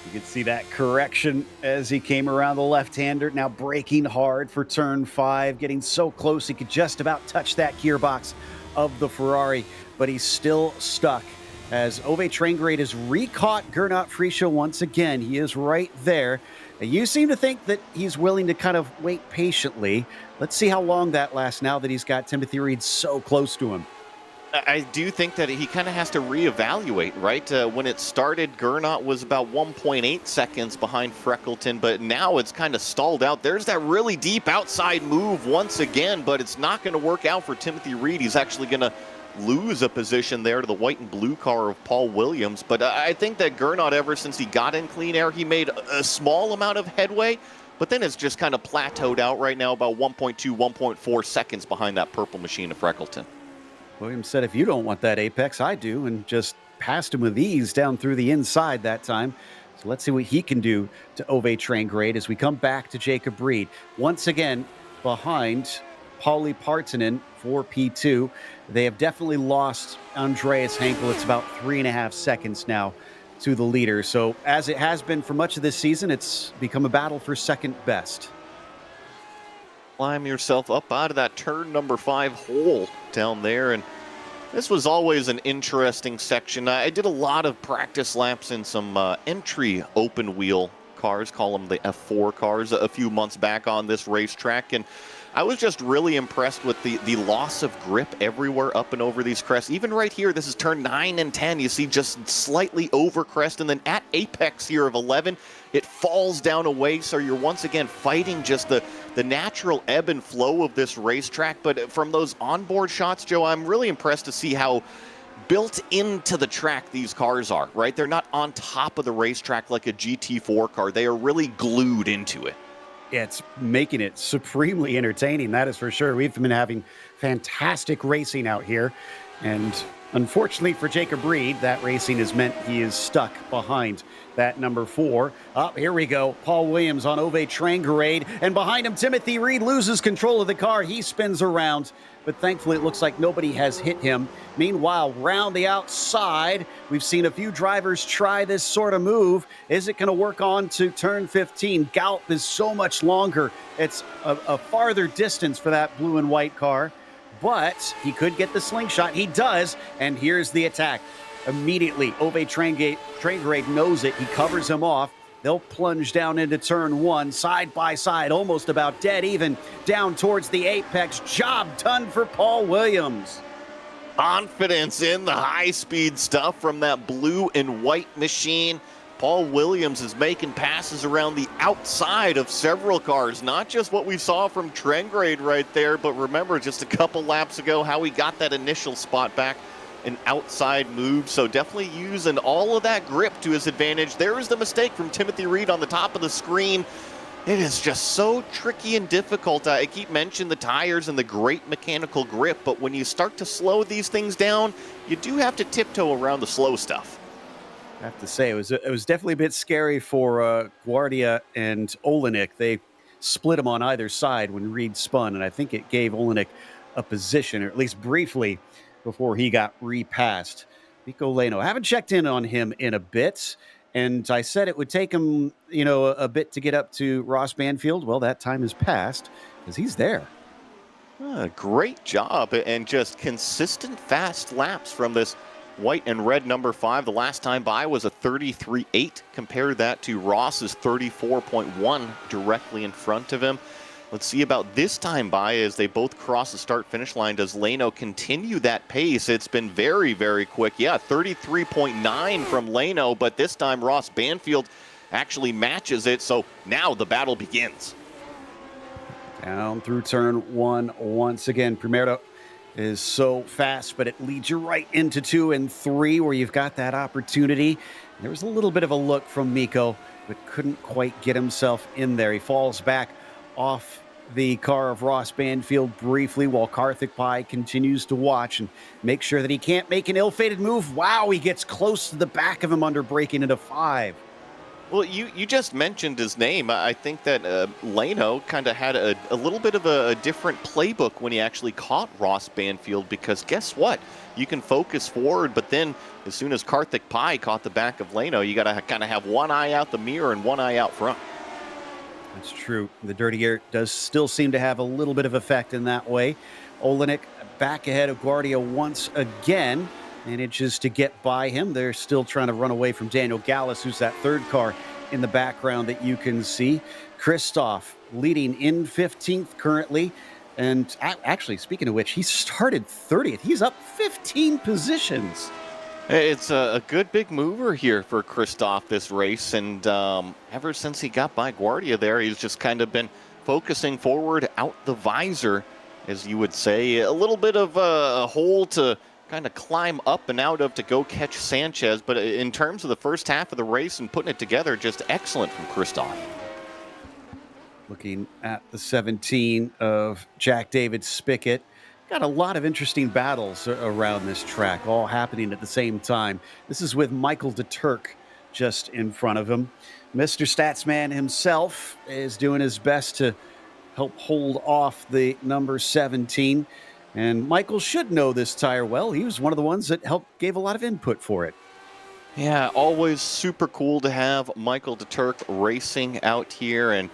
You can see that correction as he came around the left-hander. Now braking hard for turn 5, getting so close he could just about touch that gearbox of the Ferrari, but he's still stuck as Ove Traingrade has recaught Gernot Frischer once again. He is right there. You seem to think that he's willing to kind of wait patiently. Let's see how long that lasts now that he's got Timothy Reed so close to him. I do think that he kind of has to reevaluate, right? When it started, Gernot was about 1.8 seconds behind Freckleton, but now it's kind of stalled out. There's that really deep outside move once again, but it's not going to work out for Timothy Reed. He's actually going to lose a position there to the white and blue car of Paul Williams. But I think that Gernot, ever since he got in clean air, he made a small amount of headway, but then it's just kind of plateaued out right now, about 1.2, 1.4 seconds behind that purple machine of Freckleton. Williams said, if you don't want that apex, I do, and just passed him with ease down through the inside that time. So let's see what he can do to Ove Traingrade as we come back to Jacob Reed. Once again, behind Pauli Partanen for P2. They have definitely lost Andreas Henkel. It's about 3.5 seconds now to the leader. So as it has been for much of this season, it's become a battle for second best. Climb yourself up out of that turn number 5 hole down there, and this was always an interesting section. I did a lot of practice laps in some entry open wheel cars, call them the F4 cars, a few months back on this racetrack, and I was just really impressed with the loss of grip everywhere up and over these crests. Even right here, this is turn 9 and 10. You see just slightly over crest, and then at apex here of 11, it falls down away. So you're once again fighting just the natural ebb and flow of this racetrack. But from those onboard shots, Joe, I'm really impressed to see how built into the track these cars are, right? They're not on top of the racetrack like a GT4 car. They are really glued into it. It's making it supremely entertaining, that is for sure. We've been having fantastic racing out here. And unfortunately for Jacob Reed, that racing has meant he is stuck behind that number 4. Here we go. Paul Williams on Ove Traingrade. And behind him, Timothy Reed loses control of the car. He spins around, but thankfully it looks like nobody has hit him. Meanwhile, round the outside, we've seen a few drivers try this sort of move. Is it going to work on to turn 15? Galp is so much longer. It's a farther distance for that blue and white car, but he could get the slingshot. He does, and here's the attack. Immediately, Ove Traingrade knows it. He covers him off. They'll plunge down into turn 1, side by side, almost about dead even, down towards the apex. Job done for Paul Williams. Confidence in the high-speed stuff from that blue and white machine. Paul Williams is making passes around the outside of several cars, not just what we saw from Trengrade right there, but remember just a couple laps ago how he got that initial spot back, an outside move. So definitely using all of that grip to his advantage. There is the mistake from Timothy Reed on the top of the screen. It is just so tricky and difficult. I keep mentioning the tires and the great mechanical grip, but when you start to slow these things down, you do have to tiptoe around the slow stuff. I have to say, it was definitely a bit scary for Guardia and Olenek. They split him on either side when Reed spun, and I think it gave Olenek a position, or at least briefly, before he got repassed. Nico Leno, haven't checked in on him in a bit. And I said it would take him, a bit to get up to Ross Banfield. Well, that time has passed because he's there. Great job, and just consistent fast laps from this white and red number 5. The last time by was a 33.8. Compare that to Ross's 34.1 directly in front of him. Let's see about this time by as they both cross the start-finish line. Does Leno continue that pace? It's been very, very quick. Yeah, 33.9 from Leno, but this time Ross Banfield actually matches it, so now the battle begins. Down through turn 1 once again. Primero is so fast, but it leads you right into 2 and 3 where you've got that opportunity. There was a little bit of a look from Miko, but couldn't quite get himself in there. He falls back off the car of Ross Banfield briefly while Karthik Pai continues to watch and make sure that he can't make an ill-fated move. Wow, he gets close to the back of him under braking into 5. Well, you just mentioned his name. I think that Leno kind of had a little bit of a different playbook when he actually caught Ross Banfield, because guess what? You can focus forward, but then as soon as Karthik Pai caught the back of Leno, you got to kind of have one eye out the mirror and one eye out front. That's true. The dirty air does still seem to have a little bit of effect in that way. Olenek back ahead of Guardia once again, manages to get by him. They're still trying to run away from Daniel Gallus, who's that third car in the background that you can see. Christoph leading in 15th currently. And actually, speaking of which, he started 30th. He's up 15 positions. It's a good big mover here for Christoph this race, and ever since he got by Guardia there, he's just kind of been focusing forward out the visor, as you would say. A little bit of a hole to kind of climb up and out of to go catch Sanchez, but in terms of the first half of the race and putting it together, just excellent from Christoph. Looking at the 17 of Jack David Spickett. Got a lot of interesting battles around this track, all happening at the same time. This is with Michael de Turk just in front of him. Mr. Statsman himself is doing his best to help hold off the number 17. And Michael should know this tire well. He was one of the ones that gave a lot of input for it. Yeah, always super cool to have Michael de Turk racing out here. And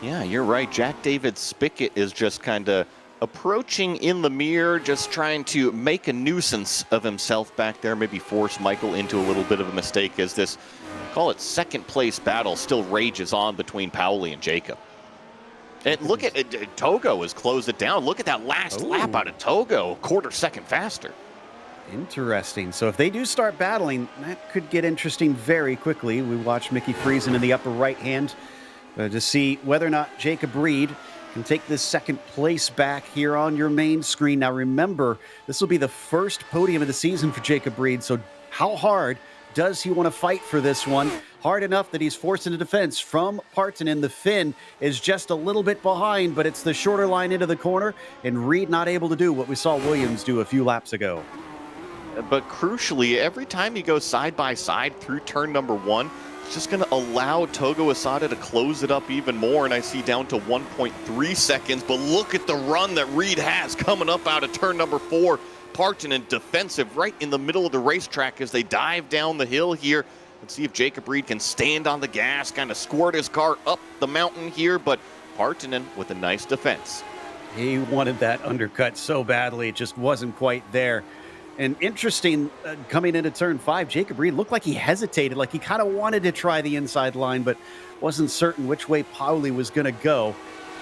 yeah, you're right. Jack David Spickett is just kind of approaching in the mirror, just trying to make a nuisance of himself back there, maybe force Michael into a little bit of a mistake as this, call it second place battle, still rages on between Pauli and Jacob. And look at it, Togo has closed it down. Look at that last lap out of Togo, a quarter second faster. Interesting. So if they do start battling, that could get interesting very quickly. We watched Mickey Friesen in the upper right hand to see whether or not Jacob Reed can take this second place back here on your main screen. Now remember, this will be the first podium of the season for Jacob Reed, so how hard does he want to fight for this one? Hard enough that he's forced into defense from Partanen. The Finn is just a little bit behind, but it's the shorter line into the corner, and Reed not able to do what we saw Williams do a few laps ago. But crucially, every time you go side by side through turn number 1, it's just going to allow Togo Asada to close it up even more, and I see down to 1.3 seconds. But look at the run that Reed has coming up out of turn number 4. Partanen defensive right in the middle of the racetrack as they dive down the hill here. Let's see if Jacob Reed can stand on the gas, kind of squirt his car up the mountain here, but Partanen with a nice defense. He wanted that undercut so badly, it just wasn't quite there. And interesting, coming into turn 5, Jacob Reed looked like he hesitated, like he kind of wanted to try the inside line, but wasn't certain which way Pauli was going to go.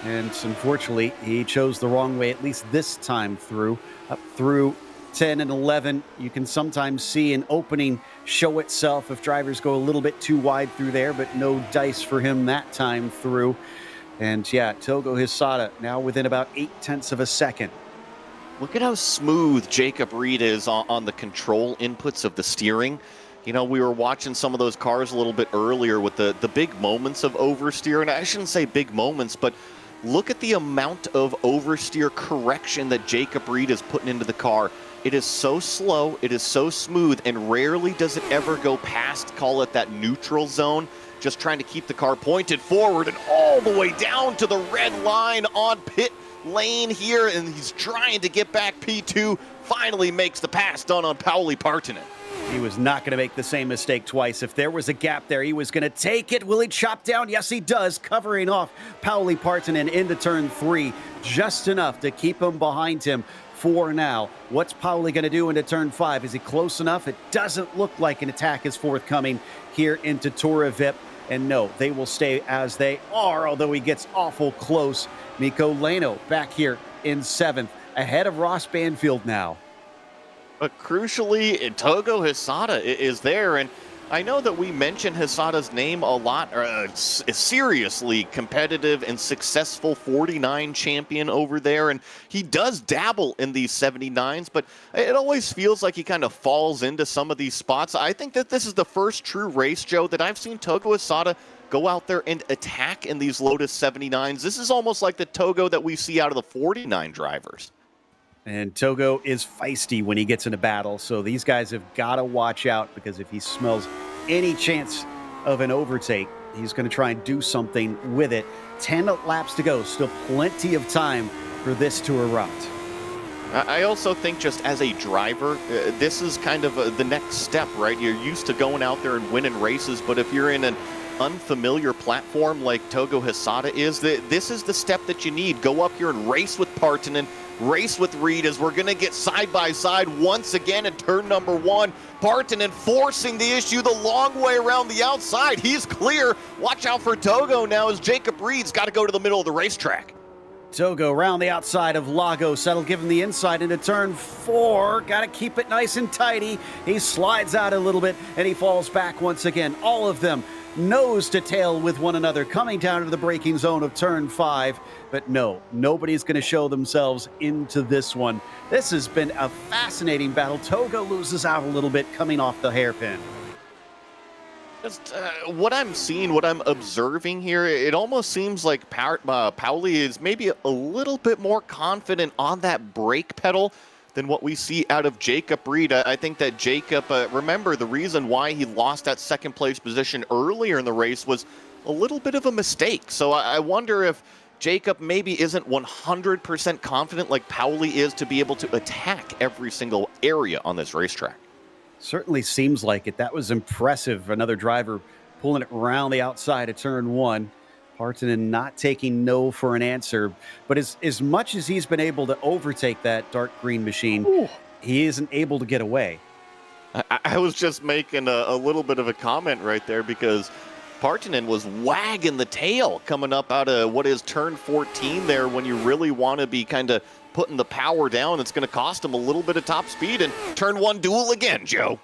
And unfortunately, he chose the wrong way, at least this time through, up through 10 and 11, you can sometimes see an opening show itself if drivers go a little bit too wide through there, but no dice for him that time through. And yeah, Togo Hisada now within about 0.8 of a second. Look at how smooth Jacob Reed is on the control inputs of the steering. You know, we were watching some of those cars a little bit earlier with the big moments of oversteer. And I shouldn't say big moments, but look at the amount of oversteer correction that Jacob Reed is putting into the car. It is so slow, it is so smooth, and rarely does it ever go past, call it that neutral zone, just trying to keep the car pointed forward and all the way down to the red line on pit lane here, and he's trying to get back P2, finally makes the pass done on Pauli Partanen. He was not going to make the same mistake twice. If there was a gap there, he was going to take it. Will he chop down? Yes, he does, covering off Pauli Partanen into turn 3, just enough to keep him behind him for now. What's Pauli going to do into turn 5? Is he close enough? It doesn't look like an attack is forthcoming here into Torre VIP. And no, they will stay as they are, although he gets awful close. Mikko Leno back here in 7th, ahead of Ross Banfield now. But crucially, Togo Hisada is there, and I know that we mention Hisada's name a lot, seriously competitive and successful 49 champion over there, and he does dabble in these 79s, but it always feels like he kind of falls into some of these spots. I think that this is the first true race, Joe, that I've seen Togo Hisada go out there and attack in these Lotus 79s. This is almost like the Togo that we see out of the 49 drivers. And Togo is feisty when he gets into battle, so these guys have got to watch out, because if he smells any chance of an overtake, he's going to try and do something with it. 10 laps to go, still plenty of time for this to erupt. I also think just as a driver, this is kind of the next step, right? You're used to going out there and winning races, but if you're in an unfamiliar platform like Togo Hisada is, this is the step that you need. Go up here and race with Partanen, race with Reed, as we're going to get side by side once again in turn number 1. Partanen forcing the issue the long way around the outside. He's clear. Watch out for Togo now, as Jacob Reed's got to go to the middle of the racetrack. Togo around the outside of Lagos. That'll give him the inside into turn 4. Got to keep it nice and tidy. He slides out a little bit, and he falls back once again. All of them nose to tail with one another, coming down to the braking zone of turn 5. But no, nobody's going to show themselves into this one. This has been a fascinating battle. Togo loses out a little bit coming off the hairpin. Just what I'm seeing, what I'm observing here, it almost seems like Pauli is maybe a little bit more confident on that brake pedal than what we see out of Jacob Reed. I think that Jacob, remember, the reason why he lost that second place position earlier in the race was a little bit of a mistake. So I wonder if Jacob maybe isn't 100% confident like Pauli is to be able to attack every single area on this racetrack. Certainly seems like it. That was impressive. Another driver pulling it around the outside of turn 1. Partanen not taking no for an answer. But as much as he's been able to overtake that dark green machine, ooh, he isn't able to get away. I was just making a little bit of a comment right there, because Partanen was wagging the tail coming up out of what is turn 14 there, when you really want to be kind of putting the power down. It's going to cost him a little bit of top speed. And turn 1 duel again, Joe.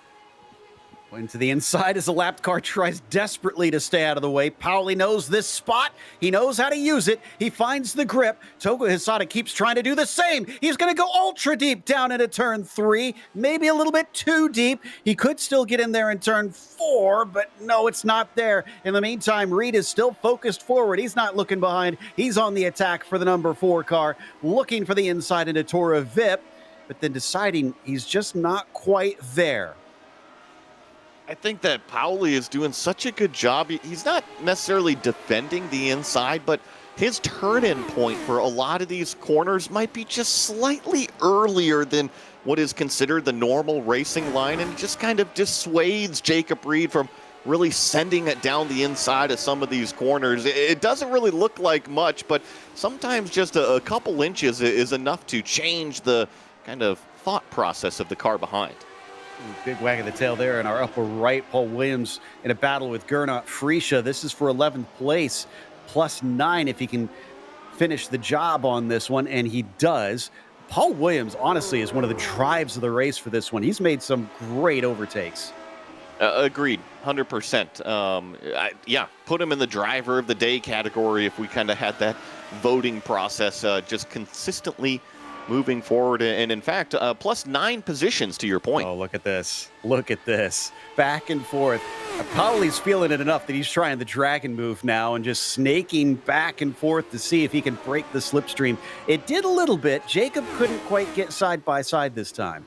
Into the inside as the lap car tries desperately to stay out of the way. Pauli knows this spot. He knows how to use it. He finds the grip. Togo Hisada keeps trying to do the same. He's going to go ultra deep down into turn 3. Maybe a little bit too deep. He could still get in there in turn 4, but no, it's not there. In the meantime, Reed is still focused forward. He's not looking behind. He's on the attack for the number 4 car, looking for the inside into Torre VIP, but then deciding he's just not quite there. I think that Pauli is doing such a good job. He's not necessarily defending the inside, but his turn-in point for a lot of these corners might be just slightly earlier than what is considered the normal racing line, and it just kind of dissuades Jacob Reed from really sending it down the inside of some of these corners. It doesn't really look like much, but sometimes just a couple inches is enough to change the kind of thought process of the car behind. Big wag of the tail there in our upper right. Paul Williams in a battle with Gernot Friesche. This is for 11th place, +9 if he can finish the job on this one, and he does. Paul Williams, honestly, is one of the drives of the race for this one. He's made some great overtakes. Agreed, 100%. Yeah, put him in the driver of the day category if we kind of had that voting process just consistently moving forward. And in fact, plus 9 positions to your point. Oh, look at this. Look at this. Back and forth. Paulie's feeling it enough that he's trying the dragon move now and just snaking back and forth to see if he can break the slipstream. It did a little bit. Jacob couldn't quite get side by side this time.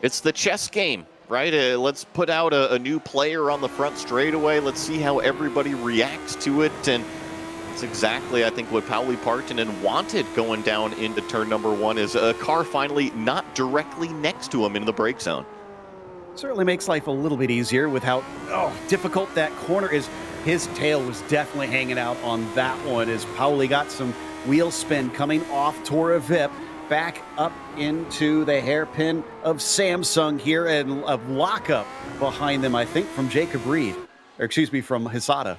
It's the chess game, right? Let's put out a new player on the front straightaway. Let's see how everybody reacts to it. And that's exactly, I think, what Pauli Partonen wanted going down into turn number 1, is a car finally not directly next to him in the brake zone. Certainly makes life a little bit easier with how difficult that corner is. His tail was definitely hanging out on that one as Pauli got some wheel spin coming off Tora Vip. Back up into the hairpin of Samsung here, and a lockup behind them, I think, from Jacob Reed. Or excuse me, from Hisada.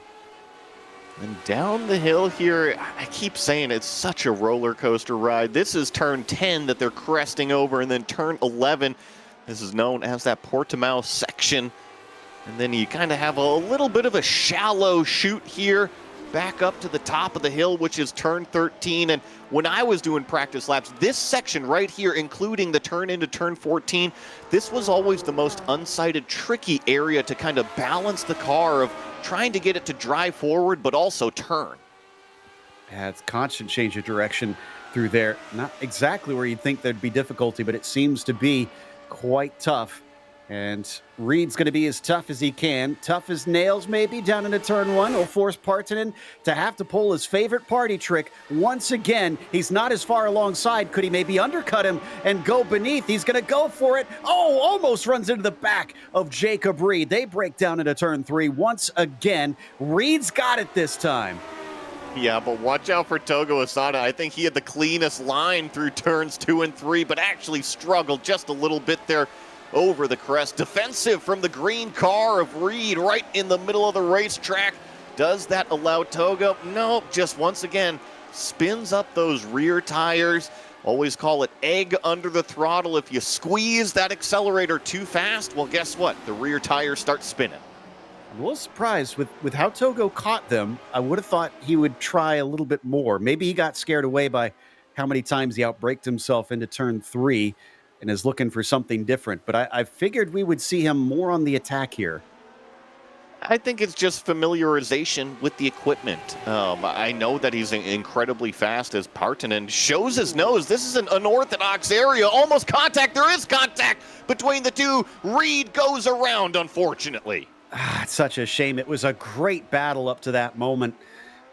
And down the hill here, I keep saying it's such a roller coaster ride. This is turn 10 that they're cresting over, and then turn 11. This is known as that Portimao section. And then you kind of have a little bit of a shallow chute here back up to the top of the hill, which is turn 13. And when I was doing practice laps, this section right here, including the turn into turn 14, this was always the most unsighted, tricky area to kind of balance the car, of trying to get it to drive forward, but also turn. Yeah, it's constant change of direction through there. Not exactly where you'd think there'd be difficulty, but it seems to be quite tough. And Reed's going to be as tough as he can. Tough as nails, maybe, down into turn 1. Will force Partonen to have to pull his favorite party trick. Once again, he's not as far alongside. Could he maybe undercut him and go beneath? He's going to go for it. Oh, almost runs into the back of Jacob Reed. They break down into turn 3 once again. Reed's got it this time. Yeah, but watch out for Togo Asada. I think he had the cleanest line through turns 2 and 3, but actually struggled just a little bit there over the crest. Defensive from the green car of Reed right in the middle of the racetrack. Does that allow Togo? No, just once again spins up those rear tires. Always call it egg under the throttle. If you squeeze that accelerator too fast, well, guess what? The rear tires start spinning. I'm a little surprised with how Togo caught them. I would have thought he would try a little bit more. Maybe he got scared away by how many times he outbraked himself into turn 3 and is looking for something different. But I figured we would see him more on the attack here. I think it's just familiarization with the equipment. I know that he's incredibly fast as Partonen shows his nose. This is an unorthodox area. Almost contact. There is contact between the two. Reed goes around, unfortunately. It's such a shame. It was a great battle up to that moment,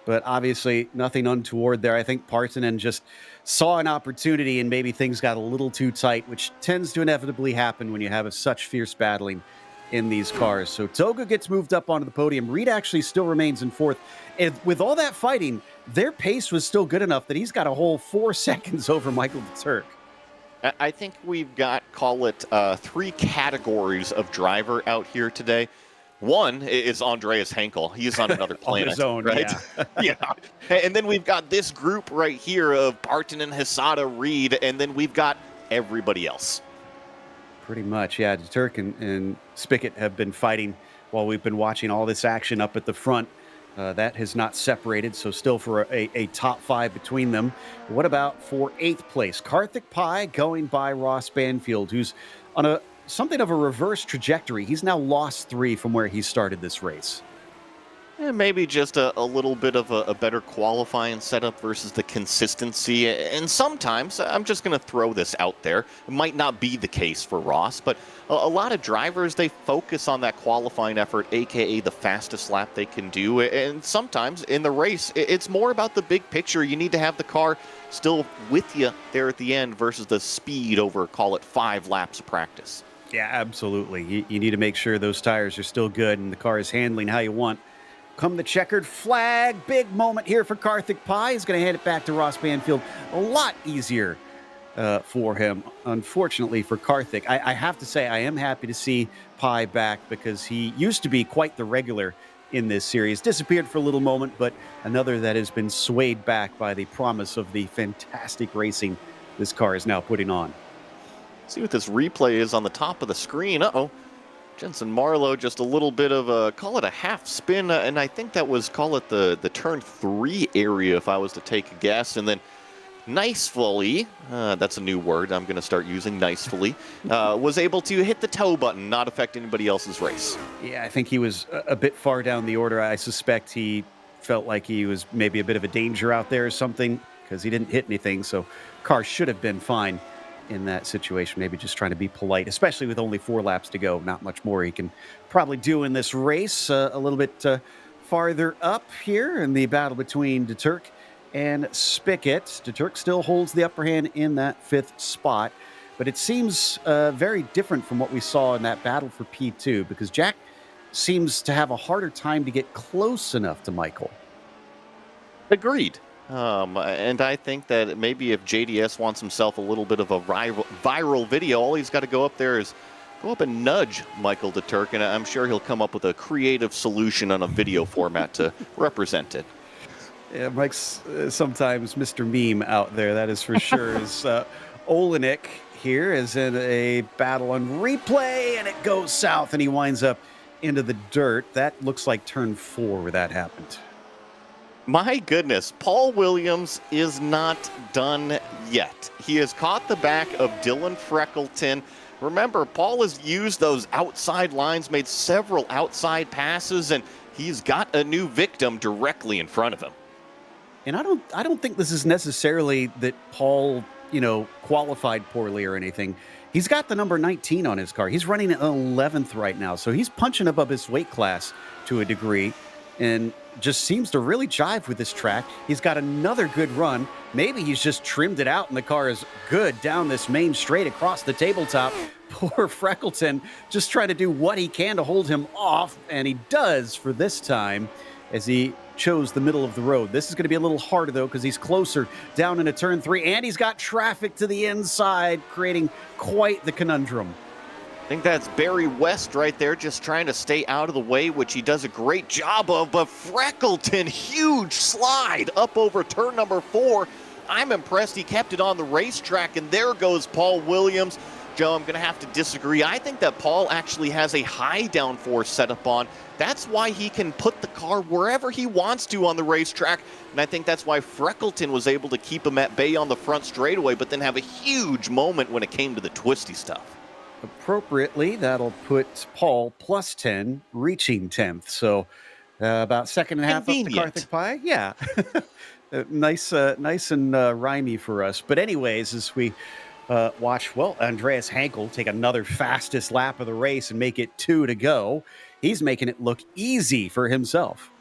but obviously nothing untoward there. I think Partonen just saw an opportunity and maybe things got a little too tight, which tends to inevitably happen when you have such fierce battling in these cars. So Togo gets moved up onto the podium. Reed actually still remains in 4th. And with all that fighting, their pace was still good enough that he's got a whole 4 seconds over Michael de Turk. I think we've got, call it, 3 categories of driver out here today. One is Andreas Henkel. He's on another planet, on his own, right? Yeah. Yeah. And then we've got this group right here of Partonen, Hisada, Reed, and then we've got everybody else. Pretty much, yeah. De Turk and Spickett have been fighting while we've been watching all this action up at the front. That has not separated, so still for a top 5 between them. What about for 8th place? Karthik Pai going by Ross Banfield, who's on something of a reverse trajectory. He's now lost 3 from where he started this race. Maybe just a little bit of a better qualifying setup versus the consistency. And sometimes, I'm just going to throw this out there, it might not be the case for Ross, but a lot of drivers, they focus on that qualifying effort, aka the fastest lap they can do. And sometimes in the race, it's more about the big picture. You need to have the car still with you there at the end versus the speed over, call it, 5 laps of practice. Yeah, absolutely. You need to make sure those tires are still good and the car is handling how you want. Come the checkered flag. Big moment here for Karthik Pai. He's going to hand it back to Ross Banfield. A lot easier for him, unfortunately, for Karthik. I have to say, I am happy to see Pai back because he used to be quite the regular in this series. Disappeared for a little moment, but another that has been swayed back by the promise of the fantastic racing this car is now putting on. See what this replay is on the top of the screen. Uh-oh. Jensen Marlowe, just a little bit of a, call it a half spin, and I think that was, call it the turn 3 area if I was to take a guess. And then nicefully, that's a new word I'm going to start using, nicefully, was able to hit the toe button, not affect anybody else's race. Yeah, I think he was a bit far down the order. I suspect he felt like he was maybe a bit of a danger out there or something because he didn't hit anything, so car should have been fine in that situation. Maybe just trying to be polite, especially with only 4 laps to go. Not much more he can probably do in this race. A little bit farther up here in the battle between Deturk and Spickett. Deturk still holds the upper hand in that 5th spot, but it seems very different from what we saw in that battle for P2 because Jack seems to have a harder time to get close enough to Michael. Agreed. And I think that maybe if JDS wants himself a little bit of a viral video, all he's got to go up there is go up and nudge Michael Deturk, and I'm sure he'll come up with a creative solution on a video format to represent it. Yeah, Mike's sometimes Mr. Meme out there, that is for sure. Is Olenek here is in a battle on replay, and it goes south, and he winds up into the dirt. That looks like turn 4 where that happened. My goodness, Paul Williams is not done yet. He has caught the back of Dylan Freckleton. Remember, Paul has used those outside lines, made several outside passes, and he's got a new victim directly in front of him. And I don't think this is necessarily that Paul, qualified poorly or anything. He's got the number 19 on his car. He's running at 11th right now, so he's punching above his weight class to a degree. And just seems to really jive with this track. He's got another good run. Maybe he's just trimmed it out and the car is good down this main straight across the tabletop. Poor Freckleton just trying to do what he can to hold him off, and he does for this time as he chose the middle of the road. This is going to be a little harder, though, because he's closer down into turn 3, and he's got traffic to the inside, creating quite the conundrum. I think that's Barry West right there, just trying to stay out of the way, which he does a great job of. But Freckleton, huge slide up over turn number 4. I'm impressed he kept it on the racetrack, and there goes Paul Williams. Joe, I'm going to have to disagree. I think that Paul actually has a high downforce setup on. That's why he can put the car wherever he wants to on the racetrack, and I think that's why Freckleton was able to keep him at bay on the front straightaway, but then have a huge moment when it came to the twisty stuff. Appropriately, that'll put Paul plus 10, reaching 10th. So about second and a half up to Karthik Pai. Yeah. nice and rhymey for us. But anyways, as we watch, Andreas Henkel take another fastest lap of the race and make it 2 to go. He's making it look easy for himself.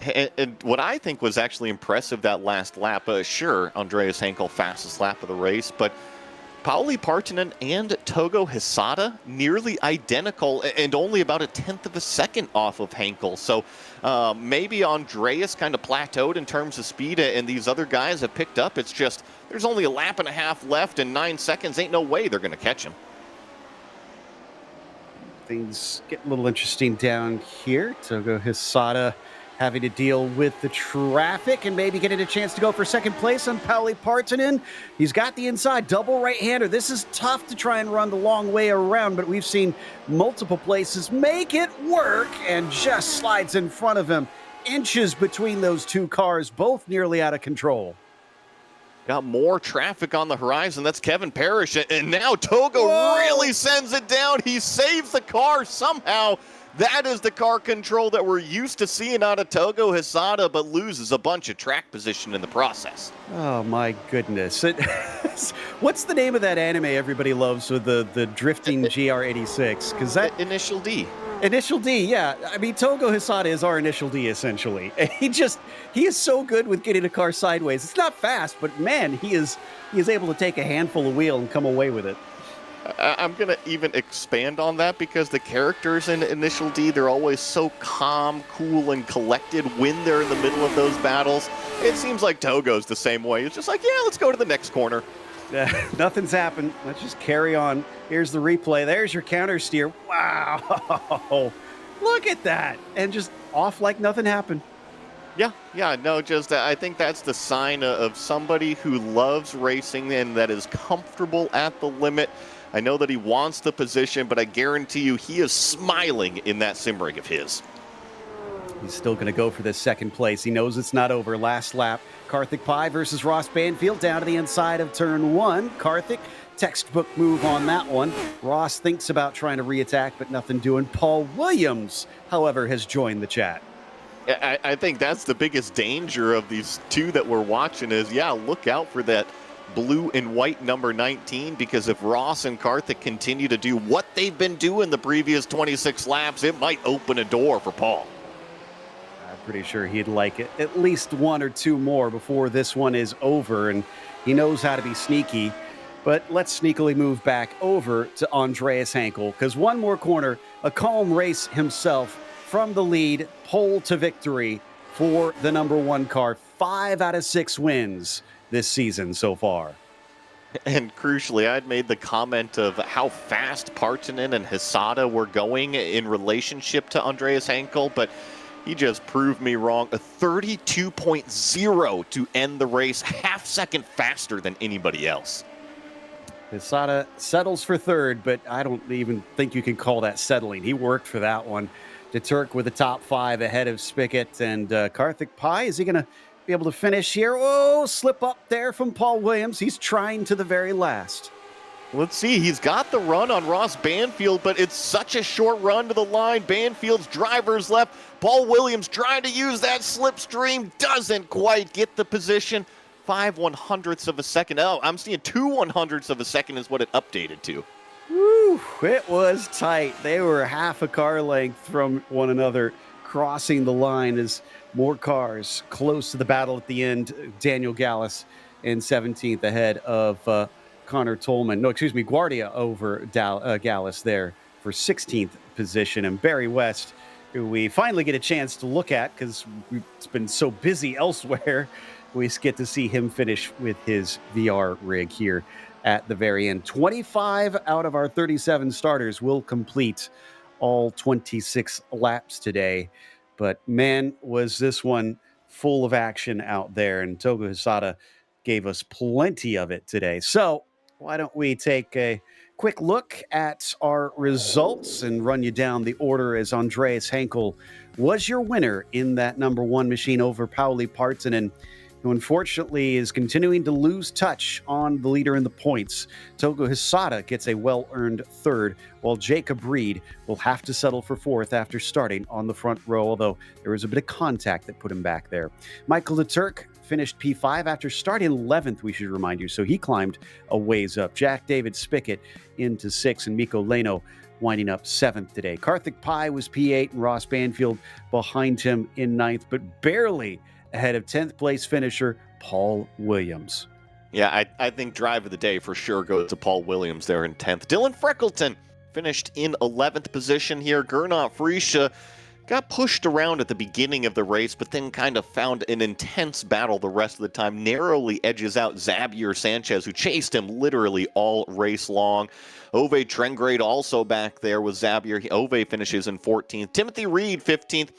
And what I think was actually impressive that last lap, sure, Andreas Henkel fastest lap of the race, but Pauli Partanen and Togo Hisada nearly identical and only about a 1/10 of a second off of Henkel. So maybe Andreas kind of plateaued in terms of speed and these other guys have picked up. It's just there's only a lap and a half left and 9 seconds. Ain't no way they're going to catch him. Things get a little interesting down here. Togo Hisada having to deal with the traffic and maybe getting a chance to go for second place on Pauli Partanen. He's got the inside double right-hander. This is tough to try and run the long way around, but we've seen multiple places make it work and just slides in front of him. Inches between those two cars, both nearly out of control. Got more traffic on the horizon. That's Kevin Parrish. And now Togo really sends it down. He saves the car somehow. That is the car control that we're used to seeing out of Togo Hisada, but loses a bunch of track position in the process. Oh, my goodness. What's the name of that anime everybody loves with the drifting GR86? Because that Initial D. Initial D, yeah. I mean, Togo Hisada is our Initial D, essentially. And he is so good with getting a car sideways. It's not fast, but man, he is able to take a handful of wheel and come away with it. I'm going to even expand on that because the characters in Initial D, they're always so calm, cool, and collected when they're in the middle of those battles. It seems like Togo's the same way. It's just like, yeah, let's go to the next corner. Nothing's happened. Let's just carry on. Here's the replay. There's your counter steer. Wow. Look at that. And just off like nothing happened. Yeah, no, just I think that's the sign of somebody who loves racing and that is comfortable at the limit. I know that he wants the position, but I guarantee you he is smiling in that sim rig of his. He's still going to go for this second place. He knows it's not over. Last lap, Karthik Pai versus Ross Banfield down to the inside of turn one. Karthik, textbook move on that one. Ross thinks about trying to re-attack, but nothing doing. Paul Williams, however, has joined the chat. I think that's the biggest danger of these two that we're watching is, look out for that blue and white number 19, because if Ross and Karthik continue to do what they've been doing the previous 26 laps, it might open a door for Paul. I'm pretty sure he'd like it at least one or two more before this one is over, and he knows how to be sneaky. But let's sneakily move back over to Andreas Henkel, because one more corner, a calm race himself from the lead, pole to victory for the number one car. 5 out of 6 wins this season so far. And crucially, I'd made the comment of how fast Partanen and Hisada were going in relationship to Andreas Henkel, but he just proved me wrong. A 32.0 to end the race, half second faster than anybody else. Hisada settles for third, but I don't even think you can call that settling. He worked for that one. De Turk with the top 5 ahead of Spickett and Karthik Pai. Is he going to be able to finish here? Oh, slip up there from Paul Williams. He's trying to the very last. Let's see. He's got the run on Ross Banfield, but it's such a short run to the line. Banfield's driver's left. Paul Williams trying to use that slipstream. Doesn't quite get the position. 5/100ths of a second. Oh, I'm seeing 2/100ths of a second is what it updated to. Woo, it was tight. They were half a car length from one another, crossing the line as more cars close to the battle at the end. Daniel Gallus in 17th ahead of Connor Tolman. No, excuse me, Guardia over Gallus there for 16th position. And Barry West, who we finally get a chance to look at because it's been so busy elsewhere, we get to see him finish with his VR rig here at the very end. 25 out of our 37 starters will complete all 26 laps today. But man, was this one full of action out there. And Togo Hisada gave us plenty of it today. So why don't we take a quick look at our results and run you down the order as Andreas Henkel was your winner in that number one machine over Pauli Partanen, who unfortunately is continuing to lose touch on the leader in the points. Togo Hisada gets a well-earned third, while Jacob Reed will have to settle for fourth after starting on the front row, although there was a bit of contact that put him back there. Michael de Turk finished P5 after starting 11th, we should remind you, so he climbed a ways up. Jack David Spickett into 6th, and Mikko Leno winding up 7th today. Karthik Pai was P8, and Ross Banfield behind him in 9th, but barely ahead of 10th place finisher Paul Williams. Yeah, I think drive of the day for sure goes to Paul Williams there in 10th. Dylan Freckleton finished in 11th position here. Gernot Friesche got pushed around at the beginning of the race, but then kind of found an intense battle the rest of the time. Narrowly edges out Xavier Sanchez, who chased him literally all race long. Ove Trengrade also back there with Xavier. Ove finishes in 14th. Timothy Reed, 15th.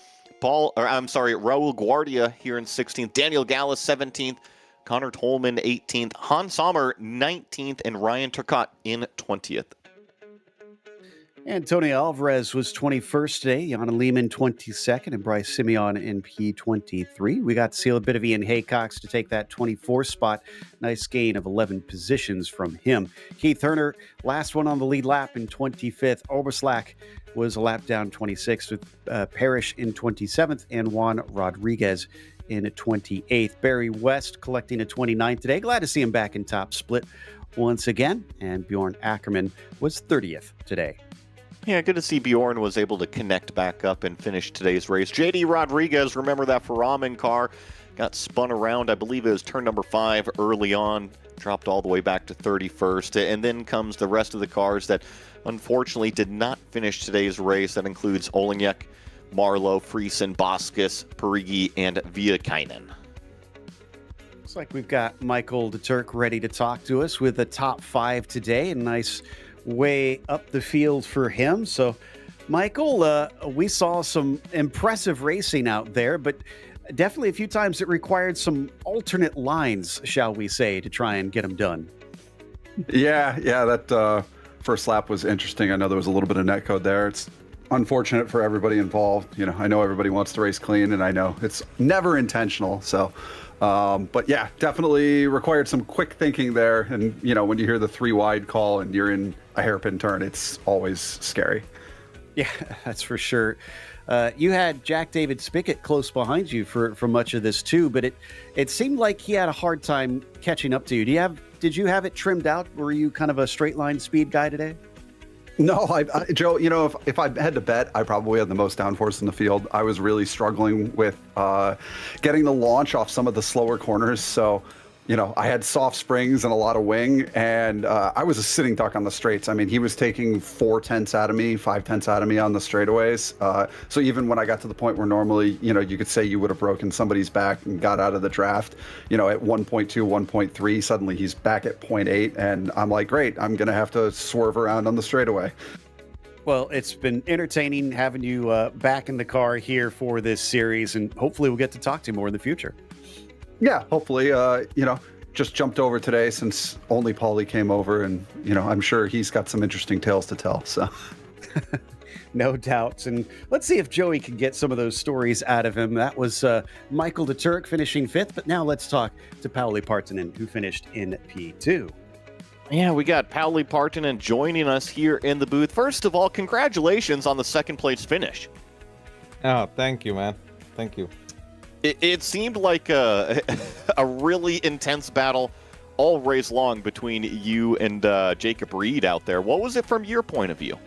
Raul Guardia here in 16th. Daniel Gallus, 17th. Connor Tolman, 18th. Hans Sommer, 19th. And Ryan Turcotte in 20th. Antonio Alvarez was 21st today. Jana Lehman, 22nd. And Bryce Simeon in P23. We got to see a bit of Ian Haycox to take that 24th spot. Nice gain of 11 positions from him. Keith Herner, last one on the lead lap in 25th. Oberslack was a lap down 26th with Parrish in 27th and Juan Rodriguez in 28th. Barry West collecting a 29th today. Glad to see him back in top split once again. And Bjorn Ackerman was 30th today. Yeah, good to see Bjorn was able to connect back up and finish today's race. JD Rodriguez, remember that Ferraman car, got spun around. I believe it was turn number 5 early on, dropped all the way back to 31st. And then comes the rest of the cars that unfortunately did not finish today's race. That includes Olenek, Marlowe, Friesen, Boskus, Parigi, and Viekainen. Looks like we've got Michael de Turk ready to talk to us with the top 5 today. A nice way up the field for him. So, Michael, we saw some impressive racing out there, but Definitely a few times it required some alternate lines, shall we say, to try and get them done. Yeah, that first lap was interesting. I know there was a little bit of netcode there. It's unfortunate for everybody involved. I know everybody wants to race clean, and I know it's never intentional. So, but yeah, definitely required some quick thinking there. And, when you hear the 3 wide call and you're in a hairpin turn, it's always scary. Yeah, that's for sure. You had Jack David Spickett close behind you for much of this too, but it seemed like he had a hard time catching up to you. Did you have it trimmed out? Were you kind of a straight line speed guy today? No, Joe, if I had to bet, I probably had the most downforce in the field. I was really struggling with getting the launch off some of the slower corners. So, I had soft springs and a lot of wing, and I was a sitting duck on the straights. I mean, he was taking 4/10 out of me, 5/10 out of me on the straightaways. So even when I got to the point where normally, you could say you would have broken somebody's back and got out of the draft, at 1.2, 1.3, suddenly he's back at 0.8, and I'm like, great, I'm going to have to swerve around on the straightaway. Well, it's been entertaining having you back in the car here for this series, and hopefully we'll get to talk to you more in the future. Yeah, hopefully, just jumped over today since only Paulie came over, and, I'm sure he's got some interesting tales to tell, so. No doubts. And let's see if Joey can get some of those stories out of him. That was Michael de Turk finishing 5th, but now let's talk to Pauli Partanen, who finished in P2. Yeah, we got Pauli Partanen joining us here in the booth. First of all, congratulations on the second place finish. Oh, thank you, man. Thank you. It seemed like a really intense battle all race long between you and Jacob Reed out there. What was it from your point of view?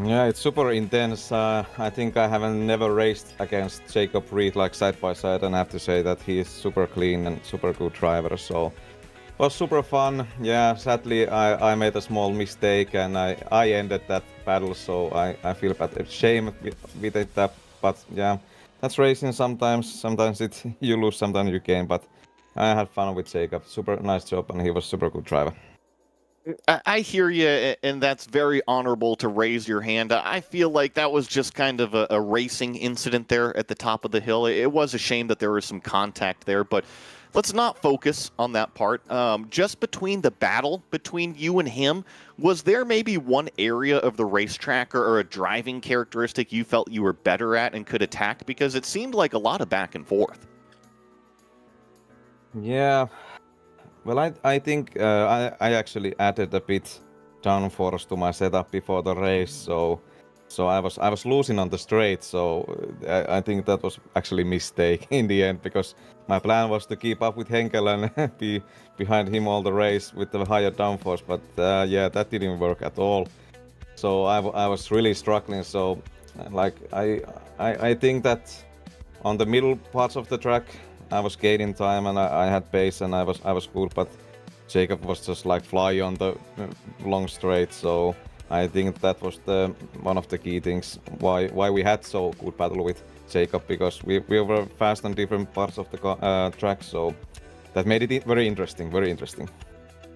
Yeah, it's super intense. I think I haven't never raced against Jacob Reed like side by side, and I have to say that he is super clean and super good driver. So it was super fun. Yeah, sadly I made a small mistake and I ended that battle, so I feel bad, shame with it. But yeah. That's racing sometimes. Sometimes you lose, sometimes you gain. But I had fun with Jacob. Super nice job, and he was super good driver. I hear you, and that's very honorable to raise your hand. I feel like that was just kind of a racing incident there at the top of the hill. It was a shame that there was some contact there, but let's not focus on that part. Just between the battle between you and him, was there maybe one area of the racetrack or a driving characteristic you felt you were better at and could attack? Because it seemed like a lot of back and forth. Yeah. Well, I think I actually added a bit downforce to my setup before the race, so I was losing on the straight, so I think that was actually a mistake in the end, because my plan was to keep up with Henkel and be behind him all the race with the higher downforce, but yeah, that didn't work at all. So I was really struggling. So like I think that on the middle parts of the track I was gaining time and I had pace and I was good, but Jacob was just like fly on the long straight, so I think that was one of the key things why we had so good battle with Jacob, because we were fast on different parts of the track, so that made it very interesting, very interesting.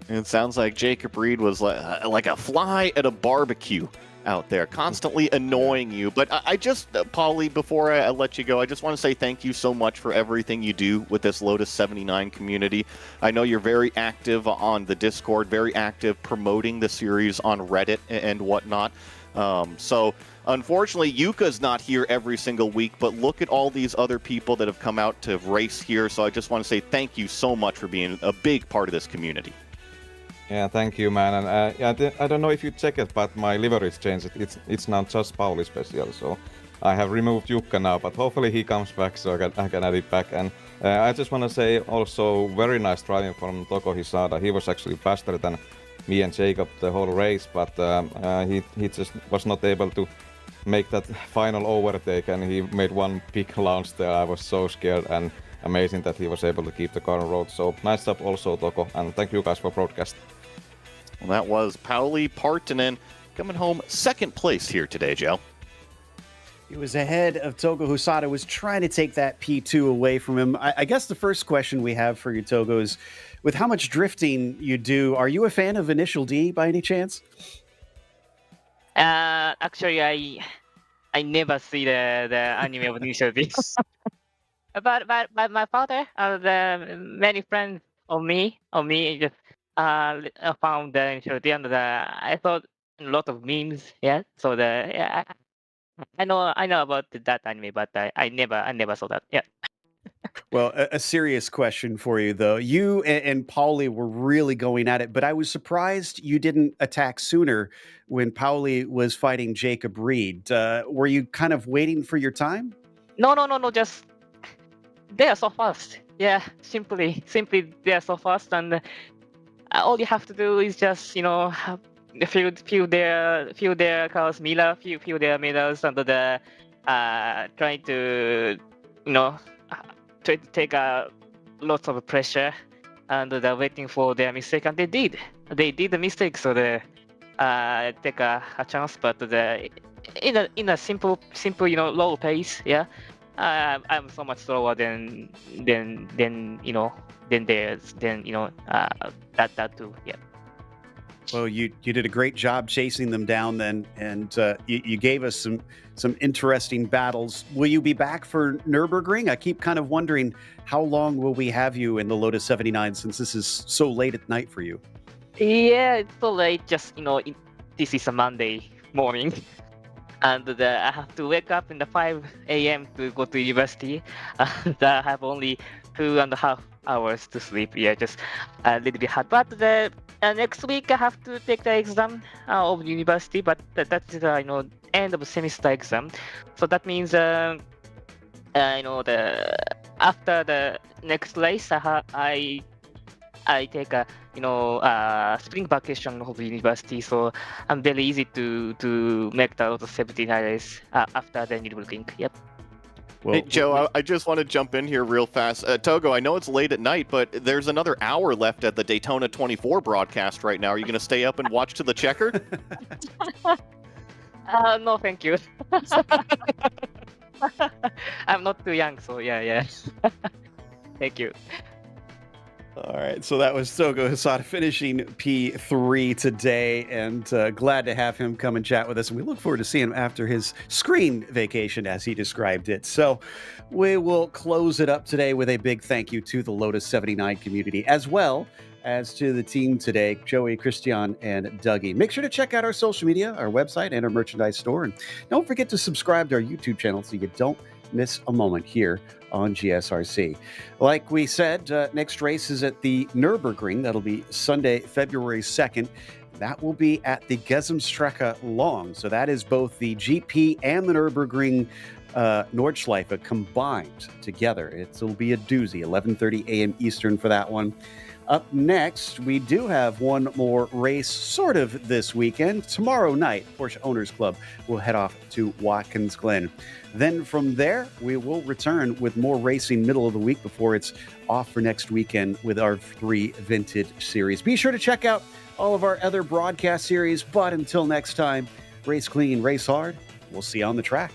It sounds like Jacob Reed was like a fly at a barbecue out there, constantly annoying you. But I just, Pauli, before I let you go, I just want to say thank you so much for everything you do with this Lotus 79 community. I know you're very active on the Discord, very active promoting the series on Reddit and whatnot. So unfortunately, Yuka's not here every single week, but look at all these other people that have come out to race here. So I just want to say thank you so much for being a big part of this community. Yeah, thank you, man. And I don't know if you check it, but my livery is changed. It's now just Pauli special, so I have removed Jukka now, but hopefully he comes back so I can add it back. And I just want to say also very nice driving from Toko Hisada. He was actually faster than me and Jacob the whole race, but he just was not able to make that final overtake, and he made one big launch there. I was so scared, and amazing that he was able to keep the car on road. So nice job also, Toko, and thank you guys for broadcast. Well, that was Pauli Partanen coming home second place here today, Joe. He was ahead of Togo Husada, was trying to take that P2 away from him. I guess the first question we have for you, Togo, is with how much drifting you do, are you a fan of Initial D by any chance? Actually, I never see the anime of Initial D. But my father, the many friends of me just found the insurance and I thought a lot of memes. Yeah, so the yeah, I know about that anime, but I never saw that. Yeah. Well, a serious question for you, though. You and Pauli were really going at it, but I was surprised you didn't attack sooner when Pauli was fighting Jacob Reed. Were you kind of waiting for your time? No. Just they are so fast. Yeah, simply they are so fast, and all you have to do is just feel their cars mirror, feel their mirrors, and trying to you know uh, try to take lots of pressure, and they're waiting for their mistake, and they did the mistake, so they take a chance, but in a simple low pace. Yeah, I'm so much slower than theirs, that too. Yeah. Well, you did a great job chasing them down then, and you gave us some interesting battles. Will you be back for Nürburgring? I keep kind of wondering how long will we have you in the Lotus 79 since this is so late at night for you. Yeah, it's so late. Just this is a Monday morning, and I have to wake up in the 5 a.m. to go to university. And I have only 2.5 hours to sleep. Yeah, just a little bit hard. But next week I have to take the exam of university. But that's end of semester exam. So that means the after the next race I take a spring vacation of university, so I'm very easy to make the Lotus 79 race after the Nürburgring. Yep. Well, Hey, Joe, I just want to jump in here real fast. Togo, I know it's late at night, but there's another hour left at the Daytona 24 broadcast right now. Are you going to stay up and watch to the checker? No, thank you. I'm not too young, so yeah. Thank you. All right, so that was Togo Hisada finishing P3 today, and glad to have him come and chat with us. And we look forward to seeing him after his screen vacation, as he described it. So we will close it up today with a big thank you to the Lotus 79 community, as well as to the team today, Joey, Christian, and Dougie. Make sure to check out our social media, our website, and our merchandise store. And don't forget to subscribe to our YouTube channel so you don't miss a moment here on GSRC. Like we said, next race is at the Nürburgring. That'll be Sunday, February 2nd. That will be at the Gesamtstrecke Long. So that is both the GP and the Nürburgring Nordschleife combined together. It'll be a doozy, 11:30 a.m. Eastern for that one. Up next, we do have one more race sort of this weekend. Tomorrow night, Porsche Owners Club will head off to Watkins Glen. Then from there, we will return with more racing middle of the week before it's off for next weekend with our 3 Vintage series. Be sure to check out all of our other broadcast series. But until next time, race clean, race hard. We'll see you on the track.